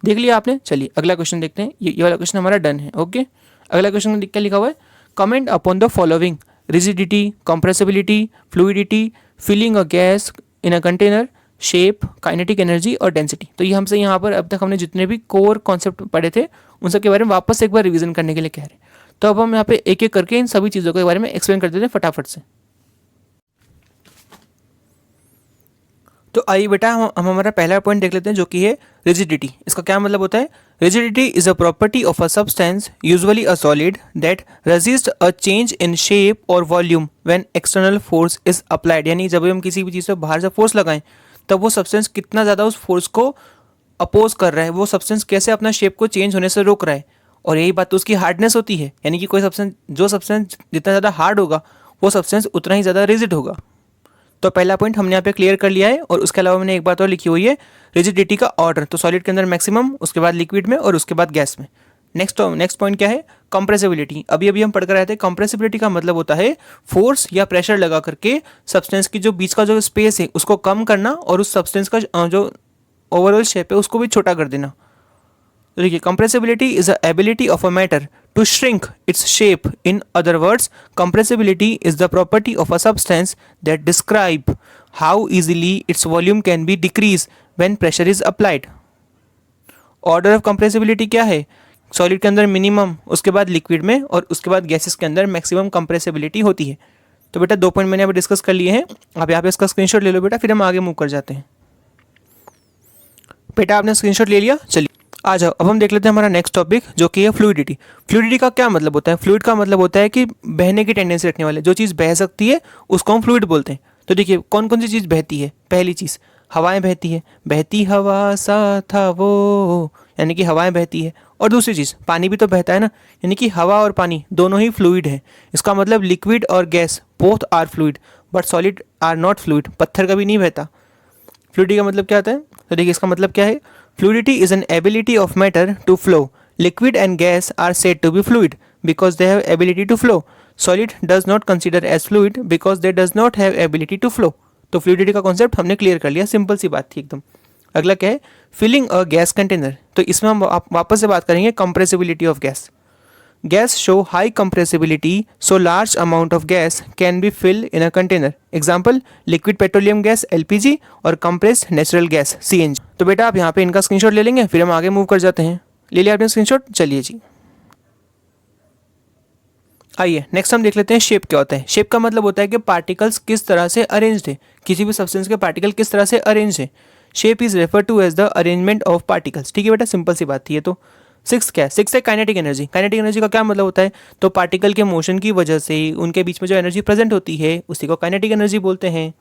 देख लिया आपने? चलिए अगला क्वेश्चन देखते हैं। ये वाला क्वेश्चन हमारा डन है। ओके, अगला क्वेश्चन में क्या लिखा हुआ है? Comment upon the following: rigidity, compressibility, fluidity, filling a gas in a container, shape, kinetic energy और डेंसिटी। तो ये हमसे यहाँ पर अब तक हमने जितने भी कोर कॉन्सेप्ट पढ़े थे उन सब के बारे में वापस एक बार रिवीजन करने के लिए कह रहे हैं। तो अब हम यहाँ पे एक एक करके इन सभी चीज़ों के बारे में एक्सप्लेन कर देते हैं फटाफट से। तो आइए बेटा हम हमारा पहला पॉइंट देख लेते हैं, जो कि है रिजिडिटी। इसका क्या मतलब होता है? Rigidity is a property of a substance, usually a solid, that resist a change in shape और volume when external force is applied. यानी जब हम किसी भी चीज़ पर बाहर से फोर्स लगाएं तब वो सब्सटेंस कितना ज़्यादा उस फोर्स को अपोज कर रहा है, वो सब्सटेंस कैसे अपना शेप को चेंज होने से रोक रहा है। और यही बात तो उसकी हार्डनेस होती है, यानी कि कोई सब्सटेंस, जो सब्सटेंस जितना ज़्यादा हार्ड होगा वो सब्सटेंस उतना ही ज़्यादा रिजिड होगा। तो पहला पॉइंट हमने यहाँ पे क्लियर कर लिया है। और उसके अलावा मैंने एक बात और लिखी हुई है, रिजिडिटी का ऑर्डर। तो सॉलिड के अंदर मैक्सिमम, उसके बाद लिक्विड में, और उसके बाद गैस में। नेक्स्ट पॉइंट क्या है? कंप्रेसिबिलिटी। अभी हम पढ़ कर आए थे, कंप्रेसिबिलिटी का मतलब होता है फोर्स या प्रेशर लगा करके सब्सटेंस की जो बीच का जो स्पेस है उसको कम करना, और उस सब्सटेंस का जो ओवरऑल शेप है उसको भी छोटा कर देना। तो देखिए, compressibility is a ability of a matter to shrink its shape. In other words, compressibility is the property of a substance that describe how easily its volume can be decreased when pressure is applied. Order of compressibility क्या है? Solid के अंदर minimum, उसके बाद liquid में, और उसके बाद गैसेस के अंदर मैक्सिमम कंप्रेसिबिलिटी होती है। तो बेटा 2 पॉइंट मैंने अभी डिस्कस कर लिए हैं। आप यहाँ पे इसका स्क्रीनशॉट ले लो बेटा, फिर हम आगे मूव कर जाते हैं। बेटा आपने स्क्रीनशॉट ले लिया, चलिए आ जाओ। अब हम देख लेते हैं हमारा नेक्स्ट टॉपिक जो कि है फ्लूइडिटी। फ्लूइडिटी का क्या मतलब होता है? फ्लूइड का मतलब होता है कि बहने की टेंडेंसी रखने वाले, जो चीज़ बह सकती है उसको हम फ्लूइड बोलते हैं। तो देखिए कौन कौन सी चीज़ बहती है। पहली चीज़ हवाएं बहती है, बहती हवा सा था वो, यानी कि हवाएं बहती है। और दूसरी चीज़ पानी भी तो बहता है ना, यानी कि हवा और पानी दोनों ही फ्लूइड है। इसका मतलब लिक्विड और gas both are fluid but solid are not fluid. पत्थर कभी नहीं बहता। फ्लूइडिटी का मतलब क्या होता है? तो देखिए इसका मतलब क्या है, fluidity is an ability of matter to flow. Liquid and gas are said to be fluid because they have ability to flow. Solid does not consider as fluid because they does not have ability to flow. तो fluidity का concept हमने clear कर लिया, simple सी बात थी एकदम। अगला क्या है? Filling a gas container. तो इसमें हम वापस से बात करेंगे compressibility of gas. Gas show high compressibility, so large amount of gas can be filled in a container. Example, liquid petroleum gas LPG और compressed natural gas CNG। तो बेटा आप यहाँ पे इनका स्क्रीनशॉट ले लेंगे, फिर हम आगे मूव कर जाते हैं। ले लिया आपने स्क्रीनशॉट, चलिए जी आइए नेक्स्ट हम देख लेते हैं शेप क्या होता है। शेप का मतलब होता है कि पार्टिकल्स किस तरह से अरेंज्ड है, किसी भी सब्सटेंस के पार्टिकल किस तरह से अरेंज है। Shape is refer to as the arrangement of particles. ठीक है बेटा, सिंपल सी बात थी ये तो। सिक्स क्या है? सिक्स है काइनेटिक एनर्जी। काइनेटिक एनर्जी का क्या मतलब होता है? तो पार्टिकल के मोशन की वजह से उनके बीच में जो एनर्जी प्रेजेंट होती है उसी को काइनेटिक एनर्जी बोलते हैं।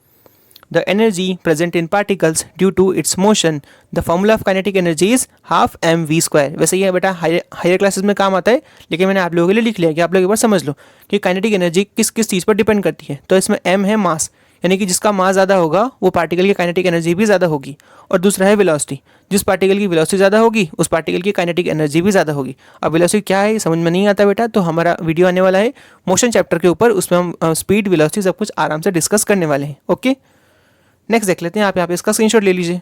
The energy present in particles due to its motion, the formula of kinetic energy is half mv²। वैसे ये बेटा हायर क्लासेस में काम आता है, लेकिन मैंने आप लोगों के लिए लिख लिया कि आप लोग एक बार समझ लो कि काइनेटिक एनर्जी किस किस चीज़ पर डिपेंड करती है। तो इसमें m है मास, यानी कि जिसका मास ज़्यादा होगा वो पार्टिकल की काइनेटिक एनर्जी भी ज़्यादा होगी। और दूसरा है वेलोसिटी, जिस पार्टिकल की वेलोसिटी ज़्यादा होगी उस पार्टिकल की काइनेटिक एनर्जी भी ज़्यादा होगी। अब वेलोसिटी क्या है समझ में नहीं आता बेटा, तो हमारा वीडियो आने वाला है मोशन चैप्टर के ऊपर, उसमें हम स्पीड वेलोसिटी सब कुछ आराम से डिस्कस करने वाले हैं। ओके, नेक्स्ट देख लेते हैं। आप यहाँ पे इसका स्क्रीनशॉट ले लीजिए।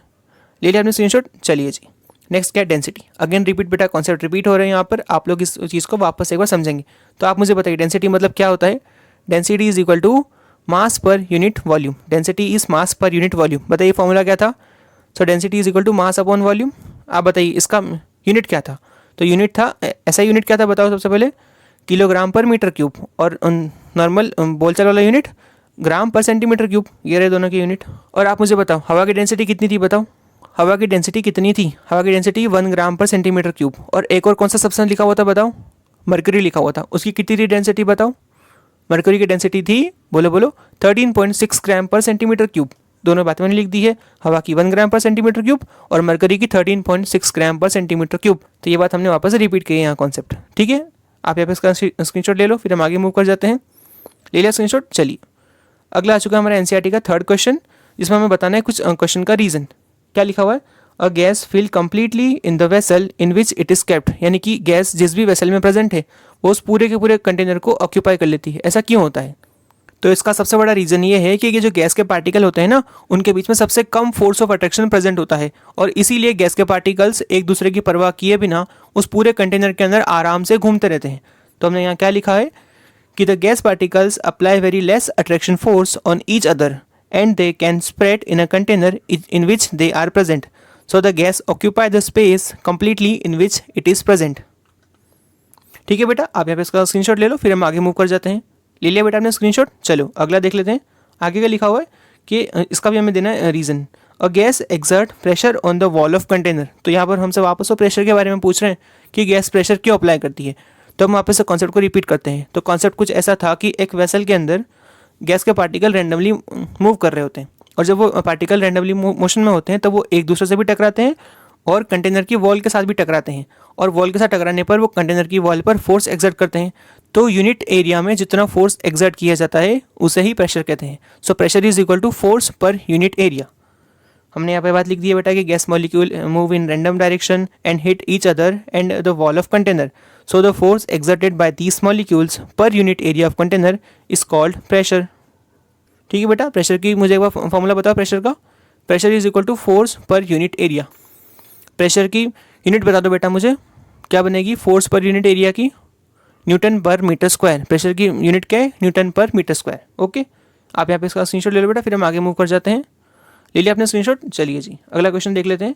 ले लिया आपने स्क्रीनशॉट, चलिए जी नेक्स्ट क्या है? डेंसिटी। अगेन रिपीट बेटा, कॉन्सेप्ट रिपीट हो रहे हैं यहाँ पर, आप लोग इस चीज़ को वापस एक बार समझेंगे। तो आप मुझे बताइए डेंसिटी मतलब क्या होता है? Density is equal to mass per unit volume. Density is mass per unit volume. बताइए फॉर्मूला क्या था? So density is equal to mass upon volume. आप बताइए इसका यूनिट क्या था? तो यूनिट था, ऐसा यूनिट क्या था बताओ सबसे पहले? किलोग्राम पर मीटर क्यूब। और नॉर्मल बोलचाल वाला यूनिट ग्राम पर सेंटीमीटर क्यूब। ये रहे दोनों के यूनिट। और आप मुझे बताओ हवा की डेंसिटी कितनी थी? बताओ हवा की डेंसिटी कितनी थी? हवा की डेंसिटी 1 ग्राम पर सेंटीमीटर क्यूब। और एक और कौन सा सब्सटेंस लिखा हुआ था बताओ? मरकरी लिखा हुआ था। उसकी कितनी थी डेंसिटी बताओ? मरकरी की डेंसिटी थी, बोलो बोलो, 13.6 ग्राम पर सेंटीमीटर क्यूब। दोनों बातें मैंने लिख दी है, हवा की 1 ग्राम पर सेंटीमीटर क्यूब और मरकरी की 13.6 ग्राम पर सेंटीमीटर क्यूब। तो ये बात हमने वापस से रिपीट की है यहाँ कॉन्सेप्ट। ठीक है, आप यहाँ पे इसका स्क्रीनशॉट ले लो, फिर हम आगे मूव कर जाते हैं। ले लिया स्क्रीनशॉट, चलिए अगला आ चुका है हमारा एनसीईआरटी का थर्ड क्वेश्चन, जिसमें हमें बताना है कुछ क्वेश्चन का रीजन। क्या लिखा हुआ है? A gas fill completely in the vessel in which it is kept. यानी कि गैस जिस भी वेसल में प्रेजेंट है वो उस पूरे के पूरे कंटेनर को ऑक्यूपाई कर लेती है। ऐसा क्यों होता है? तो इसका सबसे बड़ा रीज़न ये है कि ये जो गैस के पार्टिकल होते हैं ना, उनके बीच में सबसे कम फोर्स ऑफ अट्रैक्शन प्रेजेंट होता है, और इसीलिए गैस के पार्टिकल्स एक दूसरे की परवाह किए बिना उस पूरे कंटेनर के अंदर आराम से घूमते रहते हैं। तो हमने यहाँ क्या लिखा है कि the gas particles apply very less attraction force on each other and they can spread in a container in which they are present, so the gas occupy the space completely in which it is present. ठीक है बेटा, आप यहाँ पे इसका screenshot ले लो, फिर हम आगे मूव कर जाते हैं। ले लिया बेटा आपने स्क्रीनशॉट, चलो अगला देख लेते हैं। आगे का लिखा हुआ है कि इसका भी हमें देना है reason. A gas exert pressure on the wall of container. तो यहाँ पर हमसे वापस वो प्रेशर के बारे में पूछ रहे हैं कि गैस प्रेशर क्यों अप्लाई करती है। तो हम वापस से कॉन्सेप्ट को रिपीट करते हैं। तो कॉन्सेप्ट कुछ ऐसा था कि एक वेसल के अंदर गैस के पार्टिकल रैंडमली मूव कर रहे होते हैं, और जब वो पार्टिकल रैंडमली मोशन में होते हैं तब वो एक दूसरे से भी टकराते हैं और कंटेनर की वॉल के साथ भी टकराते हैं, और वॉल के साथ टकराने पर वो कंटेनर की वॉल पर फोर्स एक्सर्ट करते हैं। तो यूनिट एरिया में जितना फोर्स एक्सर्ट किया जाता है उसे ही प्रेशर कहते हैं। So pressure is equal to force per unit area. हमने यहाँ पे बात लिख दी है बेटा कि gas molecule move in random direction and hit each other and the wall of container, so the force exerted by these molecules per unit area of container is called pressure. ठीक है बेटा, प्रेशर की मुझे एक बार formula बताओ pressure का। Pressure is equal to force per unit area. Pressure की यूनिट बता दो बेटा मुझे, क्या बनेगी? फोर्स पर यूनिट एरिया की न्यूटन पर मीटर स्क्वायर। प्रेशर की यूनिट क्या है? न्यूटन पर मीटर स्क्वायर। ओके, आप यहाँ पे इसका स्क्रीनशॉट ले लो बेटा, फिर हम आगे मूव कर जाते हैं। ले लिया आपने स्क्रीनशॉट, चलिए जी अगला क्वेश्चन देख लेते हैं।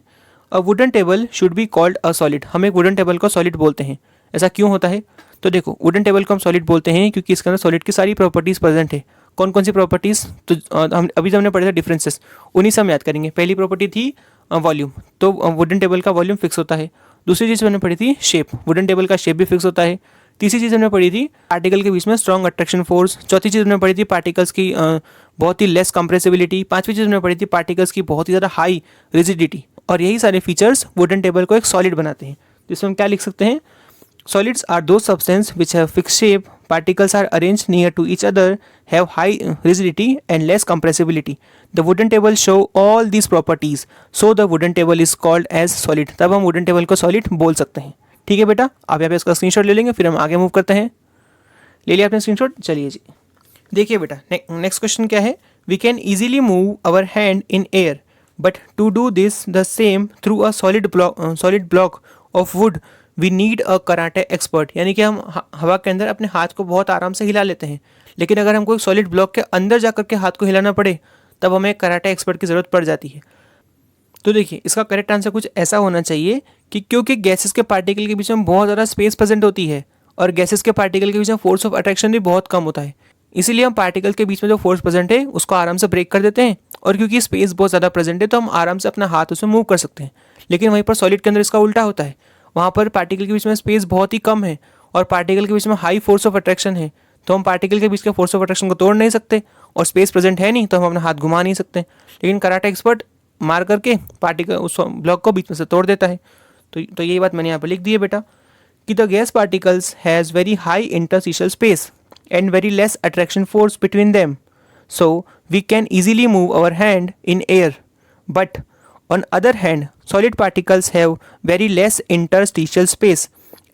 A wooden table should be called a solid. हम एक वुडन टेबल को सॉलिड बोलते हैं, ऐसा क्यों होता है? तो देखो वुडन टेबल को हम सॉलिड बोलते हैं क्योंकि इसके अंदर सॉलिड की सारी प्रॉपर्टीज़ प्रेजेंट है। कौन कौन सी प्रॉपर्टीज़, तो हम अभी जो हमने पढ़े थे डिफरेंसेस, उन्हीं से हम याद करेंगे। पहली प्रॉपर्टी थी वॉल्यूम, तो वुडन टेबल का वॉल्यूम फिक्स होता है। दूसरी चीज़ हमने पढ़ी थी शेप, वुडन टेबल का शेप भी फिक्स होता है। तीसरी चीज़ हमने पढ़ी थी पार्टिकल के बीच में स्ट्रॉन्ग अट्रैक्शन फोर्स। चौथी चीज़ हमने पढ़ी थी पार्टिकल्स की बहुत ही लेस कंप्रेसिबिलिटी। पांचवी चीज़ हमने पढ़ी थी पार्टिकल्स की बहुत ही ज़्यादा हाई रिजिडिटी। और यही सारे फीचर्स वुडन टेबल को एक सॉलिड बनाते हैं, जिसमें हम क्या लिख सकते हैं, solids are those substances which have fixed shape, particles are arranged near to each other, have high rigidity and less compressibility. The wooden table show all these properties, so the wooden table is called as solid. तब हम wooden table को solid बोल सकते हैं। ठीक है बेटा, आप यहाँ पे इसका स्क्रीनशॉट ले लेंगे, फिर हम आगे मूव करते हैं। ले लिया आपने स्क्रीनशॉट, चलिए जी देखिए बेटा नेक्स्ट क्वेश्चन क्या है। We can easily move our hand in air, but to do this the same through a solid block of wood we need a karate expert. यानी कि हम हवा के अंदर अपने हाथ को बहुत आराम से हिला लेते हैं, लेकिन अगर हमको एक सॉलिड ब्लॉक के अंदर जाकर के हाथ को हिलाना पड़े तब हमें कराटे एक्सपर्ट की ज़रूरत पड़ जाती है। तो देखिए इसका करेक्ट आंसर कुछ ऐसा होना चाहिए कि क्योंकि गैसेस के पार्टिकल के बीच में बहुत ज़्यादा स्पेस प्रेजेंट होती है और गैसेस के पार्टिकल के बीच में फोर्स ऑफ अट्रैक्शन भी बहुत कम होता है, इसीलिए हम पार्टिकल के बीच में जो फोर्स प्रेजेंट है उसको आराम से ब्रेक कर देते हैं। और क्योंकि स्पेस बहुत ज़्यादा प्रेजेंट है तो हम आराम से अपना हाथ उसमें मूव कर सकते हैं। लेकिन वहीं पर सॉलिड के अंदर इसका उल्टा होता है, वहाँ पर पार्टिकल के बीच में स्पेस बहुत ही कम है और पार्टिकल के बीच में हाई फोर्स ऑफ अट्रैक्शन है, तो हम पार्टिकल के बीच के फोर्स ऑफ अट्रैक्शन को तोड़ नहीं सकते और स्पेस प्रेजेंट है नहीं तो हम अपना हाथ घुमा नहीं सकते। लेकिन कराटे एक्सपर्ट मार करके पार्टिकल उस ब्लॉक को बीच में से तोड़ देता है। तो यही बात मैंने यहाँ पर लिख दी है बेटा कि the gas particles has very high interstitial space and very less attraction force between them, so we can easily move our hand in air, but on other hand solid particles have very less interstitial space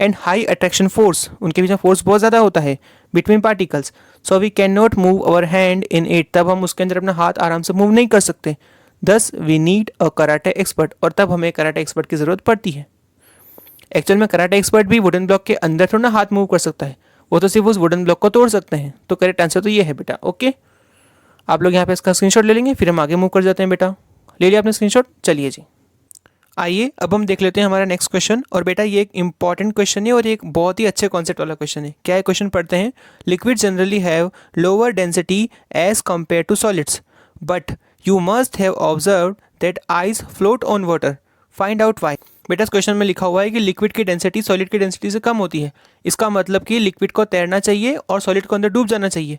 and high attraction force, उनके बीच में force बहुत ज़्यादा होता है between particles, so we cannot move our hand in it, तब हम उसके अंदर अपना हाथ आराम से मूव नहीं कर सकते। thus we need a karate expert, और तब हमें कराटे एक्सपर्ट की ज़रूरत पड़ती है। एक्चुअल में कराटे एक्सपर्ट भी वुडन ब्लॉक के अंदर थोड़ा ना हाथ मूव कर सकता है, वो तो सिर्फ उस वुडन ब्लॉक को तोड़ सकते हैं। तो करेक्ट आंसर तो ये है बेटा। ओके, आप लोग यहाँ पे इसका स्क्रीनशॉट ले लेंगे, फिर हम आगे मूव कर जाते हैं। बेटा ले लिया आपने स्क्रीनशॉट, चलिए जी आइए अब हम देख लेते हैं हमारा नेक्स्ट क्वेश्चन। और बेटा ये एक इंपॉर्टेंट क्वेश्चन है और एक बहुत ही अच्छे कॉन्सेप्ट वाला क्वेश्चन है। क्या है क्वेश्चन, पढ़ते हैं। Liquid generally have lower density as compare to solids, but you must have observe that ice float on water, find out why. बेटा इस क्वेश्चन में लिखा हुआ है कि लिक्विड की डेंसिटी सॉलिड की डेंसिटी से कम होती है। इसका मतलब कि लिक्विड को तैरना चाहिए और सॉलिड को अंदर डूब जाना चाहिए।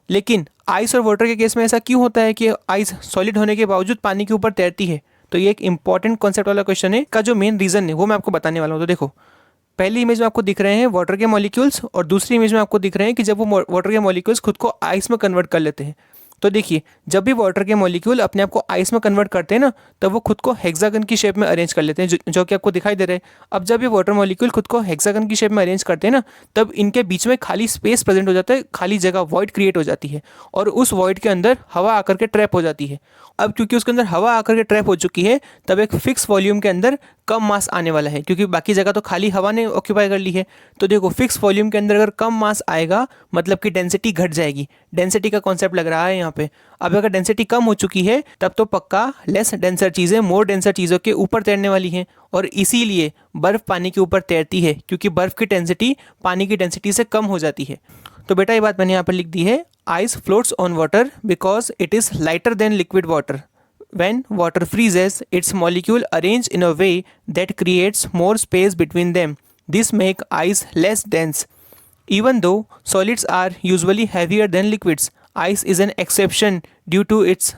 लेकिन आइस और वाटर के केस में ऐसा क्यों होता है कि आइस सॉलिड होने के बावजूद पानी के ऊपर तैरती है? तो ये एक इंपॉर्टेंट कॉन्सेप्ट वाला क्वेश्चन है। का जो मेन रीज़न है वो मैं आपको बताने वाला हूँ। तो देखो, पहली इमेज में आपको दिख रहे हैं वाटर के मॉलिक्यूल्स और दूसरी इमेज में आपको दिख रहे हैं कि जब वो वाटर के मॉलिक्यूल्स खुद को आइस में कन्वर्ट कर लेते हैं। तो देखिए, जब भी वाटर के मॉलिक्यूल अपने आप को आइस में कन्वर्ट करते हैं ना, तब वो खुद को हेक्सागन की शेप में अरेंज कर लेते हैं, जो कि आपको दिखाई दे रहे हैं। अब जब ये वाटर मॉलिक्यूल खुद को हेक्सागन की शेप में अरेंज करते हैं ना, तब इनके बीच में खाली स्पेस प्रेजेंट हो जाता है, खाली जगह वॉइड क्रिएट हो जाती है और उस वॉइड के अंदर हवा आकर के ट्रैप हो जाती है। अब क्योंकि उसके अंदर हवा आकर के ट्रैप हो चुकी है, तब एक फिक्स वॉल्यूम के अंदर कम मास आने वाला है, क्योंकि बाकी जगह तो खाली हवा ने ऑक्यूपाई कर ली है। तो देखो, फिक्स वॉल्यूम के अंदर अगर कम मास आएगा मतलब कि डेंसिटी घट जाएगी। डेंसिटी का कॉन्सेप्ट लग रहा है यहाँ पे। अब अगर डेंसिटी कम हो चुकी है तब तो पक्का लेस डेंसर चीज़ें मोर डेंसर चीज़ों के ऊपर तैरने वाली हैं, और इसीलिए बर्फ़ पानी के ऊपर तैरती है, क्योंकि बर्फ़ की डेंसिटी पानी की डेंसिटी से कम हो जाती है। तो बेटा ये बात मैंने यहाँ पर लिख दी है, ice floats on water because it is lighter than liquid water. When water freezes, its molecule arrange in a way that creates more space between them. This make ice less dense. Even though solids are usually heavier than liquids, ice is an exception due to its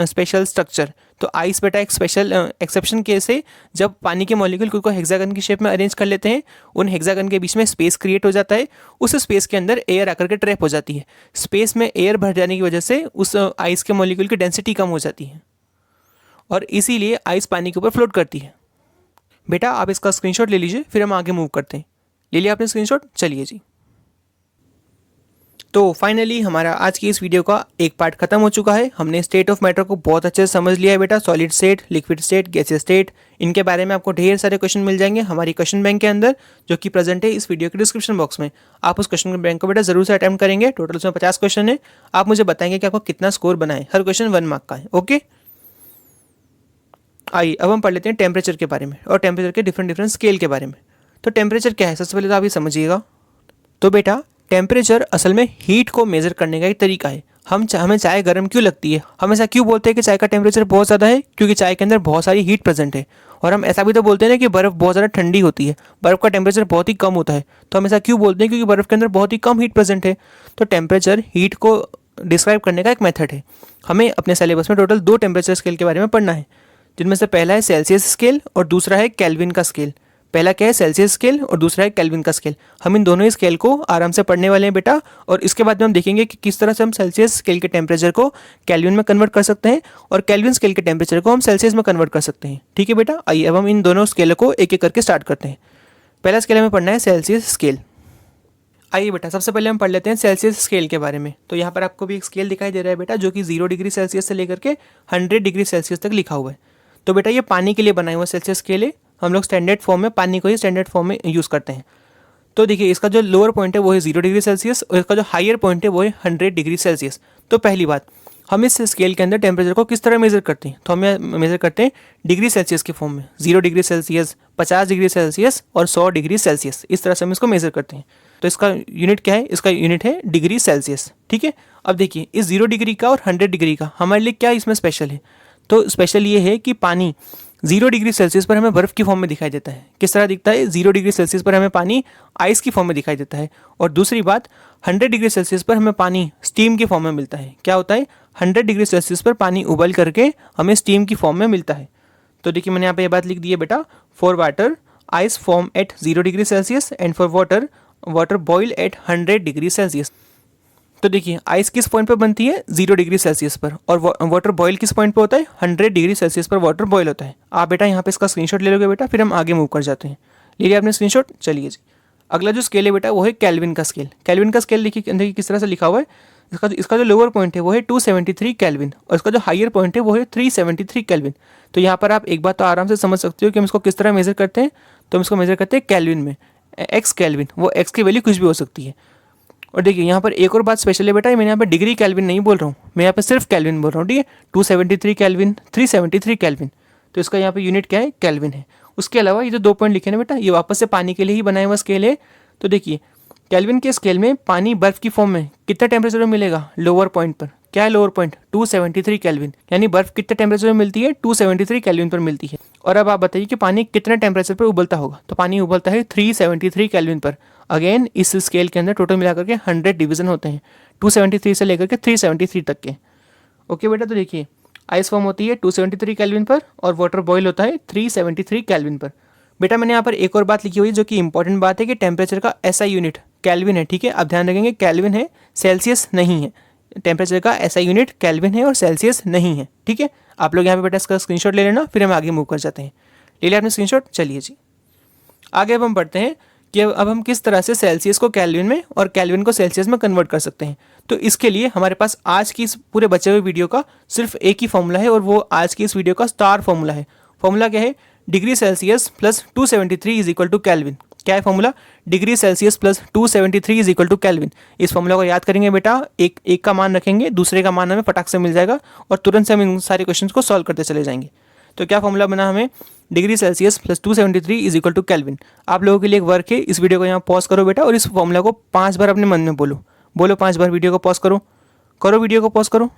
special structure. तो ice बेटा एक special exception case है, जब पानी के molecule खुद को hexagon की शेप में अरेंज कर लेते हैं, उन हेक्सागन के बीच में स्पेस क्रिएट हो जाता है, उस स्पेस के अंदर एयर आकर के ट्रैप हो जाती है। स्पेस में एयर भर जाने की वजह से उस आइस के मॉलिक्यूल की डेंसिटी कम हो जाती है और इसीलिए आइस पानी के ऊपर फ्लोट करती है। बेटा आप इसका स्क्रीनशॉट ले लीजिए, फिर हम आगे मूव करते हैं। ले लिया आपने स्क्रीनशॉट, चलिए जी। तो फाइनली हमारा आज की इस वीडियो का एक पार्ट खत्म हो चुका है। हमने स्टेट ऑफ मैटर को बहुत अच्छे से समझ लिया है बेटा। Solid state, liquid state, gaseous state, इनके बारे में आपको ढेर सारे क्वेश्चन मिल जाएंगे हमारी क्वेश्चन बैंक के अंदर, जो कि प्रेजेंट है इस वीडियो के डिस्क्रिप्शन बॉक्स में। आप उस क्वेश्चन बैंक को बेटा जरूर से अटेम्प्ट करेंगे। टोटल उसमें 50 क्वेश्चन है। आप मुझे बताएंगे कि आपको कितना स्कोर बना है। हर क्वेश्चन 1 मार्क का है। ओके, आइए अब हम पढ़ लेते हैं टेम्परेचर के बारे में और टेम्परेचर के डिफरेंट स्केल के बारे में। तो टेम्परेचर क्या है, सबसे पहले तो आप ये समझिएगा। तो बेटा टेम्परेचर असल में हीट को मेज़र करने का एक तरीका है। हमें चाय गर्म क्यों लगती है, हम ऐसा क्यों बोलते हैं कि चाय का टेम्परेचर बहुत ज़्यादा है, क्योंकि चाय के अंदर बहुत सारी हीट प्रेजेंट है। और हम ऐसा भी तो बोलते हैं ना कि बर्फ़ बहुत ज़्यादा ठंडी होती है, बर्फ़ का टेम्परेचर बहुत ही कम होता है। तो हम ऐसा क्यों बोलते हैं, क्योंकि बर्फ़ के अंदर बहुत ही कम हीट प्रेजेंट है। तो टेम्परेचर हीट को डिस्क्राइब करने का एक मेथड है। हमें अपने सिलेबस में टोटल 2 टेम्परेचर स्केल के बारे में पढ़ना है, जिनमें से पहला है सेल्सियस स्केल और दूसरा है केल्विन का स्केल। पहला क्या है, सेल्सियस स्केल, और दूसरा है केल्विन का स्केल। हम इन दोनों ही स्केल को आराम से पढ़ने वाले हैं बेटा, और इसके बाद में हम देखेंगे कि किस तरह से हम सेल्सियस स्केल के टेम्परेचर को केल्विन में कन्वर्ट कर सकते हैं और केल्विन स्केल के टेम्परेचर को हम सेल्सियस में कन्वर्ट कर सकते हैं। ठीक है बेटा, आइए अब हम इन दोनों स्केलों को एक एक करके स्टार्ट करते हैं। पहला स्केल हमें पढ़ना है सेल्सियस स्केल। आइए बेटा, सबसे पहले हम पढ़ लेते हैं सेल्सियस स्केल के बारे में। तो यहाँ पर आपको भी एक स्केल दिखाई दे रहा है बेटा, जो कि 0 डिग्री सेल्सियस से लेकर के 100 डिग्री सेल्सियस तक लिखा हुआ है। तो बेटा ये पानी के लिए बनाया हुआ सेल्सियस स्केल है। हम लोग स्टैंडर्ड फॉर्म में पानी को ही स्टैंडर्ड फॉर्म में यूज़ करते हैं। तो देखिए, इसका जो लोअर पॉइंट है वो है 0 डिग्री सेल्सियस और इसका जो हायर पॉइंट है वो है 100 डिग्री सेल्सियस। तो पहली बात, हम इस स्केल के अंदर टेम्परेचर को किस तरह मेज़र करते हैं, तो हम मेज़र करते हैं डिग्री सेल्सियस के फॉर्म में। 0 डिग्री सेल्सियस, 50 डिग्री सेल्सियस और 100 डिग्री सेल्सियस, इस तरह से हम इसको मेज़र करते हैं। तो इसका यूनिट क्या है, इसका यूनिट है डिग्री सेल्सियस। ठीक है, अब देखिए इस 0 डिग्री का और 100 डिग्री का हमारे लिए क्या इसमें स्पेशल है। तो स्पेशल ये है कि पानी 0 डिग्री सेल्सियस पर हमें बर्फ़ की फॉर्म में दिखाई देता है। किस तरह दिखता है, 0 डिग्री सेल्सियस पर हमें पानी आइस की फॉर्म में दिखाई देता है। और दूसरी बात, 100 डिग्री सेल्सियस पर हमें पानी स्टीम की फॉर्म में मिलता है। क्या होता है, 100 डिग्री सेल्सियस पर पानी उबल करके हमें स्टीम की फॉर्म में मिलता है। तो देखिए मैंने यहाँ पे ये बात लिख दी है बेटा, for water ice form at 0 degree Celsius and for water boil at 100 degree Celsius. तो देखिए आइस किस पॉइंट पर बनती है, 0 डिग्री सेल्सियस पर, और वाटर बॉयल किस पॉइंट पर होता है, 100 डिग्री सेल्सियस पर वाटर बॉयल होता है। आप बेटा यहाँ पे इसका स्क्रीनशॉट ले लोगे बेटा, फिर हम आगे मूव कर जाते हैं। ले लिया आपने स्क्रीनशॉट, चलिए जी। अगला जो स्केल है बेटा वो है केल्विन का स्केल। केल्विन का स्केल देखिए किस तरह से लिखा हुआ है। इसका जो लोअर पॉइंट है वो है 273 केल्विन और इसका जो हायर पॉइंट है वो है 373 केल्विन। तो यहाँ पर आप एक बात तो आराम से समझ सकते हो कि हम इसको किस तरह मेजर करते हैं। तो हम इसको मेजर करते हैं केल्विन में, एक्स केल्विन। वो एक्स की वैल्यू कुछ भी हो सकती है। और देखिए यहाँ पर एक और बात स्पेशल है बेटा, मैंने यहाँ पर डिग्री केल्विन नहीं बोल रहा हूँ, मैं यहाँ पर सिर्फ केल्विन बोल रहा हूँ। ठीक है, 273 केल्विन, 373 केल्विन। तो इसका यहाँ पे यूनिट क्या है, केल्विन है। उसके अलावा ये जो 2 पॉइंट लिखे ना बेटा, ये वापस से पानी के लिए ही बनाया हुआ स्केल है। तो देखिए केल्विन के स्केल में पानी बर्फ़ की फॉर्म में कितना टेम्परेचर में मिलेगा, लोअर पॉइंट पर। क्या है लोअर पॉइंट, 273 केल्विन। यानी बर्फ़ कितने टेम्परेचर में मिलती है, 273 केल्विन पर मिलती है। और अब आप बताइए कि पानी कितने टेम्परेचर पर उबलता होगा। तो पानी उबलता है 373 केल्विन पर। अगेन इस स्केल के अंदर टोटल मिलाकर के 100 डिवीजन होते हैं, 273 से लेकर के 373 तक के। ओके बेटा, तो देखिए आइस फॉर्म होती है 273 केल्विन पर और वाटर बॉयल होता है 373 केल्विन पर। बेटा मैंने यहाँ पर एक और बात लिखी हुई है जो कि इंपॉर्टेंट बात है कि टेम्परेचर का ऐसा यूनिट केल्विन है। ठीक है, आप ध्यान रखेंगे केल्विन है, सेल्सियस नहीं है। टेम्परेचर का ऐसा यूनिट केल्विन है और सेल्सियस नहीं है। ठीक है, आप लोग यहाँ पे बेटा इसका स्क्रीनशॉट ले लेना, फिर हम आगे मूव कर जाते हैं। ले लिया आपने स्क्रीनशॉट, चलिए जी आगे अब हम पढ़ते हैं कि अब हम किस तरह से सेल्सियस को केल्विन में और केल्विन को सेल्सियस में कन्वर्ट कर सकते हैं। तो इसके लिए हमारे पास आज की इस पूरे बचे हुए वीडियो का सिर्फ एक ही फॉर्मूला है और वो आज की इस वीडियो का स्टार फॉर्मूला है। फॉर्मूला क्या है, degree Celsius plus 273 is equal to kelvin. क्या है formula, degree Celsius plus 273 is equal to kelvin. इस फॉर्मूला को याद करेंगे बेटा, एक का मान रखेंगे, दूसरे का मान हमें फटाक से मिल जाएगा और तुरंत से हम इन सारे क्वेश्चन को सॉल्व करते चले जाएंगे। तो क्या फॉर्मूला बना हमें, degree Celsius plus 273 is equal to kelvin. आप लोगों के लिए एक वर्क है, इस वीडियो को यहाँ पॉज करो बेटा और इस फॉर्मूला को 5 बार अपने मन में बोलो 5 बार। वीडियो को पॉज करो वीडियो को पॉज करो।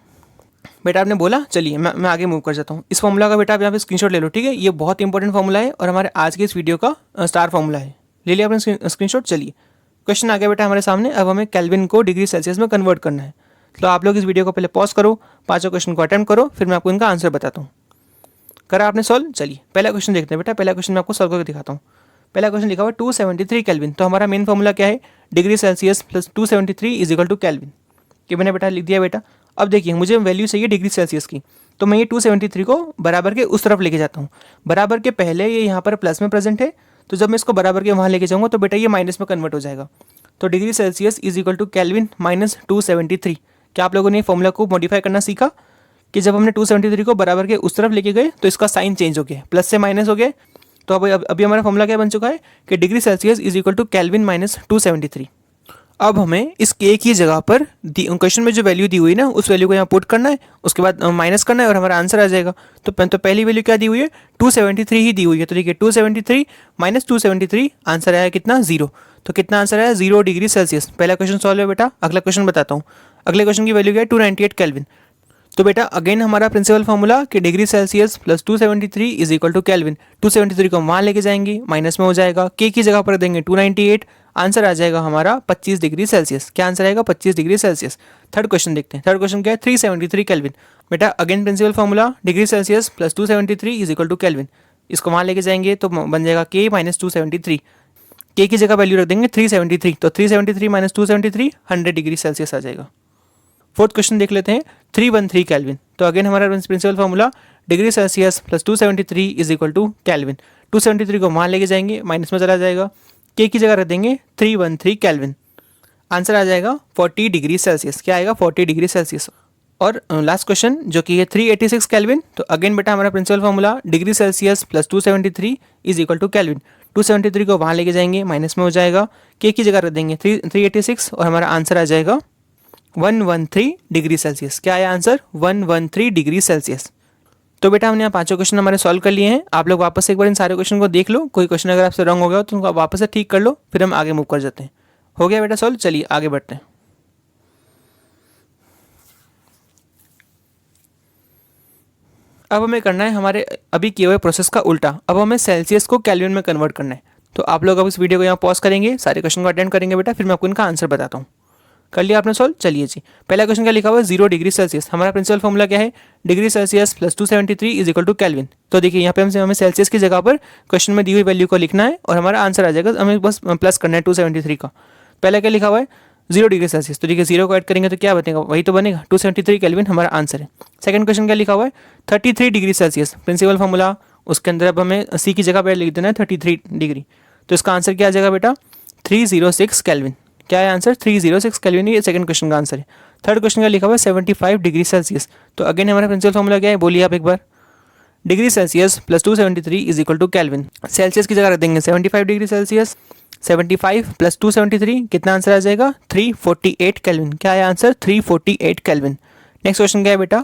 बेटा आपने बोला, चलिए मैं आगे मूव कर जाता हूँ। इस फॉर्मूला का बेटा आप यहाँ पे स्क्रीनशॉट ले लो। ठीक है, ये बहुत इंपॉर्टेंट फॉर्मूला है और हमारे आज के इस वीडियो का स्टार फॉर्मूला है। ले लिया आपने स्क्रीनशॉट, चलिए क्वेश्चन आ गया बेटा हमारे सामने। अब हमें केल्विन को डिग्री सेल्सियस में कन्वर्ट करना है। तो आप लोग इस वीडियो को पहले पॉज करो, 5 क्वेश्चन को अटेम्प्ट करो, फिर मैं आपको इनका आंसर बताता हूँ। करा आपने सॉल्व, चलिए पहला क्वेश्चन देखते हैं बेटा। पहला क्वेश्चन मैं आपको सॉल्व करके दिखाता हूँ। पहला क्वेश्चन लिखा हुआ 273 केल्विन। तो हमारा मेन फॉर्मूला क्या है, degree Celsius plus 273 is equal to kelvin. कि मैंने बेटा लिख दिया बेटा। अब देखिए मुझे वैल्यू चाहिए डिग्री सेल्सियस की, तो मैं ये 273 को बराबर के उस तरफ लेके जाता हूँ। बराबर के पहले ये यहाँ पर प्लस में प्रेजेंट है, तो जब मैं इसको बराबर के वहाँ लेके जाऊँगा तो बेटा ये माइनस में कन्वर्ट हो जाएगा। तो degree Celsius is equal to kelvin minus 273। क्या आप लोगों ने फॉर्मूला को मॉडिफाई करना सीखा कि जब हमने 273 को बराबर के उस तरफ लेके गए तो इसका साइन चेंज हो गया, प्लस से माइनस हो गया। तो अभी हमारा फॉर्मूला क्या बन चुका है कि degree Celsius is equal to kelvin minus 273। अब हमें इस के की जगह पर क्वेश्चन में जो वैल्यू दी हुई ना उस वैल्यू को यहाँ पुट करना है, उसके बाद माइनस करना है और हमारा आंसर आ जाएगा। तो पहली वैल्यू क्या दी हुई है, 273 ही दी हुई है। तो देखिए 273 माइनस 273 आंसर आया कितना, 0। तो कितना आंसर है 0 डिग्री सेल्सियस। पहला क्वेश्चन सॉल्व है बेटा। अगला क्वेश्चन बताता हूँ। अगले क्वेश्चन की वैल्यू क्या है 298 केल्विन। तो बेटा अगेन हमारा प्रिंसिपल फार्मूला कि degree Celsius plus 273 is equal to kelvin. 273 को वहाँ लेके जाएंगे, माइनस में हो जाएगा, के की जगह पर देंगे 298, आंसर आ जाएगा हमारा 25 डिग्री सेल्सियस। क्या आंसर आएगा 25 डिग्री सेल्सियस। थर्ड क्वेश्चन देखते हैं। थर्ड क्वेश्चन क्या है 373 केल्विन। बेटा again principal formula degree Celsius plus 273 is equal to kelvin. इसको वहाँ लेके जाएंगे तो बन जाएगा के माइनस 273, के की जगह वैल्यू रख देंगे 373, तो 373 माइनस 273 100 डिग्री सेल्सियस आ जाएगा। फोर्थ क्वेश्चन देख लेते हैं 313 केल्विन। तो अगेन हमारा principal formula degree Celsius plus 273 is equal to kelvin. 273 को वहाँ लेके जाएंगे, माइनस में चला जाएगा, के की जगह रख देंगे 313 केल्विन, आंसर आ जाएगा 40 डिग्री सेल्सियस। क्या आएगा 40 डिग्री सेल्सियस। और लास्ट क्वेश्चन जो कि है 386 केल्विन। तो अगेन बेटा हमारा principal formula degree Celsius plus 273 is equal to kelvin. 273 को वहाँ लेके जाएंगे, माइनस में हो जाएगा, के की जगह रख देंगे 386 और हमारा आंसर आ जाएगा 113 डिग्री सेल्सियस। क्या आया आंसर 113 डिग्री सेल्सियस। तो बेटा हमने यहाँ पांचों क्वेश्चन हमारे सॉल्व कर लिए हैं। आप लोग वापस एक बार इन सारे क्वेश्चन को देख लो, कोई क्वेश्चन अगर आपसे रॉन्ग हो गया हो तो उनको वापस से ठीक कर लो, फिर हम आगे मूव कर जाते हैं। हो गया बेटा सॉल्व, चलिए आगे बढ़ते हैं। अब हमें करना है हमारे अभी किए हुए प्रोसेस का उल्टा। अब हमें सेल्सियस को केल्विन में कन्वर्ट करना है। तो आप लोग अब इस वीडियो को यहाँ पॉज करेंगे, सारे क्वेश्चन को अटेंड करेंगे बेटा, फिर मैं आपको इनका आंसर बताता हूँ। कर लिया आपने सॉल्व, चलिए जी। पहला क्वेश्चन क्या लिखा हुआ है 0 डिग्री सेल्सियस। हमारा प्रिंसिपल फॉर्मूला क्या है degree Celsius plus 273 is equal to kelvin. तो देखिए यहाँ पे हमें सेल्सियस की जगह पर क्वेश्चन में दी हुई वैल्यू को लिखना है और हमारा आंसर आ जाएगा, हमें बस प्लस करना है 273 का। पहला क्या लिखा हुआ है 0 डिग्री सेल्सियस, तो देखिए 0 को ऐड करेंगे तो क्या बनेगा, वही तो बनेगा 273 केल्विन हमारा आंसर है। सेकंड क्वेश्चन क्या लिखा हुआ है 33 डिग्री सेल्सियस। प्रिंसिपल फॉर्मूला उसके अंदर अब हमें सी की जगह पर लिख देना है 33 डिग्री। तो इसका आंसर क्या आ जाएगा बेटा 306 केल्विन। क्या है आंसर 306 केल्विन, ये सेकंड क्वेश्चन का आंसर है। थर्ड क्वेश्चन का लिखा हुआ है 75 डिग्री सेल्सियस। तो अगेन हमारा प्रिंसिपल फॉर्मूला क्या है बोलिए आप एक बार, degree Celsius plus 273 is equal to kelvin. Celsius की जगह रख देंगे 75 डिग्री सेल्सियस, 75 प्लस 273 कितना आंसर आ जाएगा 348 केल्विन। क्या है आंसर 348 केल्विन। नेक्स्ट क्वेश्चन क्या है बेटा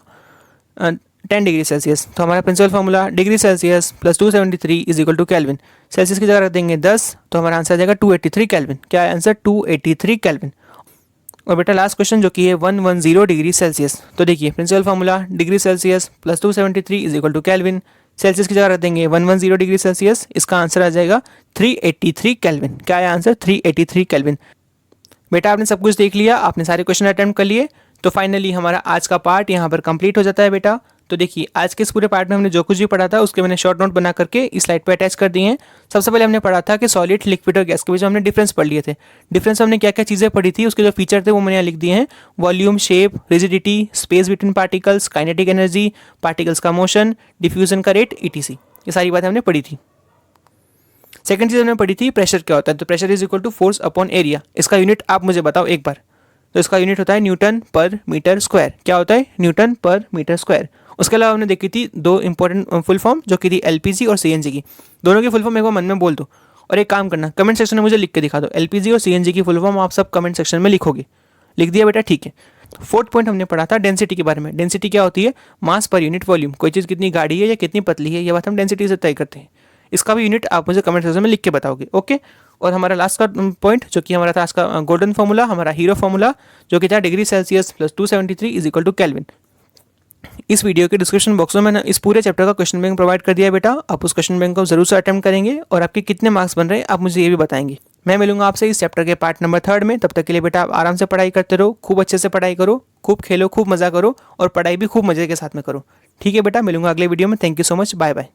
10 डिग्री सेल्सियस। तो हमारा principal formula degree Celsius plus 273 is equal to kelvin. Celsius की जगह रख देंगे 10, तो हमारा आंसर आ जाएगा 283 केल्विन। क्या है आंसर 283 केल्विन। और बेटा लास्ट क्वेश्चन जो कि है 110 डिग्री सेल्सियस। तो देखिए principal formula degree Celsius plus 273 is equal to kelvin. Celsius की जगह रख देंगे 110 डिग्री सेल्सियस, इसका आंसर आ जाएगा 383 केल्विन। क्या है आंसर 383 केल्विन। बेटा आपने सब कुछ देख लिया, आपने सारे क्वेश्चन अटेम्प्ट कर लिए, तो फाइनली हमारा आज का पार्ट यहाँ पर कंप्लीट हो जाता है बेटा। तो देखिए आज के इस पूरे पार्ट में हमने जो कुछ भी पढ़ा था उसके मैंने शॉर्ट नोट बना करके इस स्लाइड पे अटैच कर दिए हैं। सबसे पहले हमने पढ़ा था कि सॉलिड, लिक्विड और गैस के बीच में हमने डिफरेंस पढ़ लिए थे। डिफरेंस हमने क्या क्या चीज़ें पढ़ी थी, उसके जो फीचर थे वो मैंने यहाँ लिख दिए हैं, volume, shape, rigidity, space between particles, kinetic energy, particles का मोशन, डिफ्यूजन का रेट, ईटीसी। ये सारी बातें हमने पढ़ी थी। सेकंड चीज़ हमने पढ़ी थी प्रेशर क्या होता है। तो pressure is equal to force upon area. इसका यूनिट आप मुझे बताओ एक बार। तो इसका यूनिट होता है न्यूटन पर मीटर स्क्वायर। क्या होता है न्यूटन पर मीटर स्क्वायर। उसके अलावा हमने देखी थी दो इंपॉर्टेंट फुल फॉर्म जो कि थी एलपीजी और सीएनजी की। दोनों की फुल फॉर्म एक बार मन में बोल दो और एक काम करना कमेंट सेक्शन में मुझे लिख के दिखा दो। एलपीजी और सीएनजी की फुल फॉर्म आप सब कमेंट सेक्शन में लिखोगे। लिख दिया बेटा, ठीक है। फोर्थ पॉइंट हमने पढ़ा था डेंसिटी के बारे में। डेंसिटी क्या होती है मास पर यूनिट वॉल्यूम। कोई चीज़ कितनी गाढ़ी है या कितनी पतली है, ये बात हम डेंसिटी से तय करते हैं। इसका भी यूनिट आप मुझे कमेंट सेक्शन में लिख के बताओगे, ओके। और हमारा लास्ट का पॉइंट जो कि हमारा था आज का गोल्डन फॉर्मूला, हमारा हीरो फॉर्मूला जो कि था degree Celsius plus 273 is equal to kelvin. इस वीडियो के डिस्क्रिप्शन बॉक्स में मैंने इस पूरे चैप्टर का क्वेश्चन बैंक प्रोवाइड कर दिया है बेटा। आप उस क्वेश्चन बैंक को जरूर से अटेम्प्ट करेंगे और आपके कितने मार्क्स बन रहे हैं आप मुझे ये भी बताएंगे। मैं मिलूंगा आपसे इस चैप्टर के पार्ट नंबर 3 में। तब तक के लिए बेटा आप आराम से पढ़ाई करते रहो, खूब अच्छे से पढ़ाई करो, खूब खेलो, खूब मजा करो और पढ़ाई भी खूब मजे के साथ में करो। ठीक है बेटा, मिलूंगा अगले वीडियो में। Thank you so much, bye bye.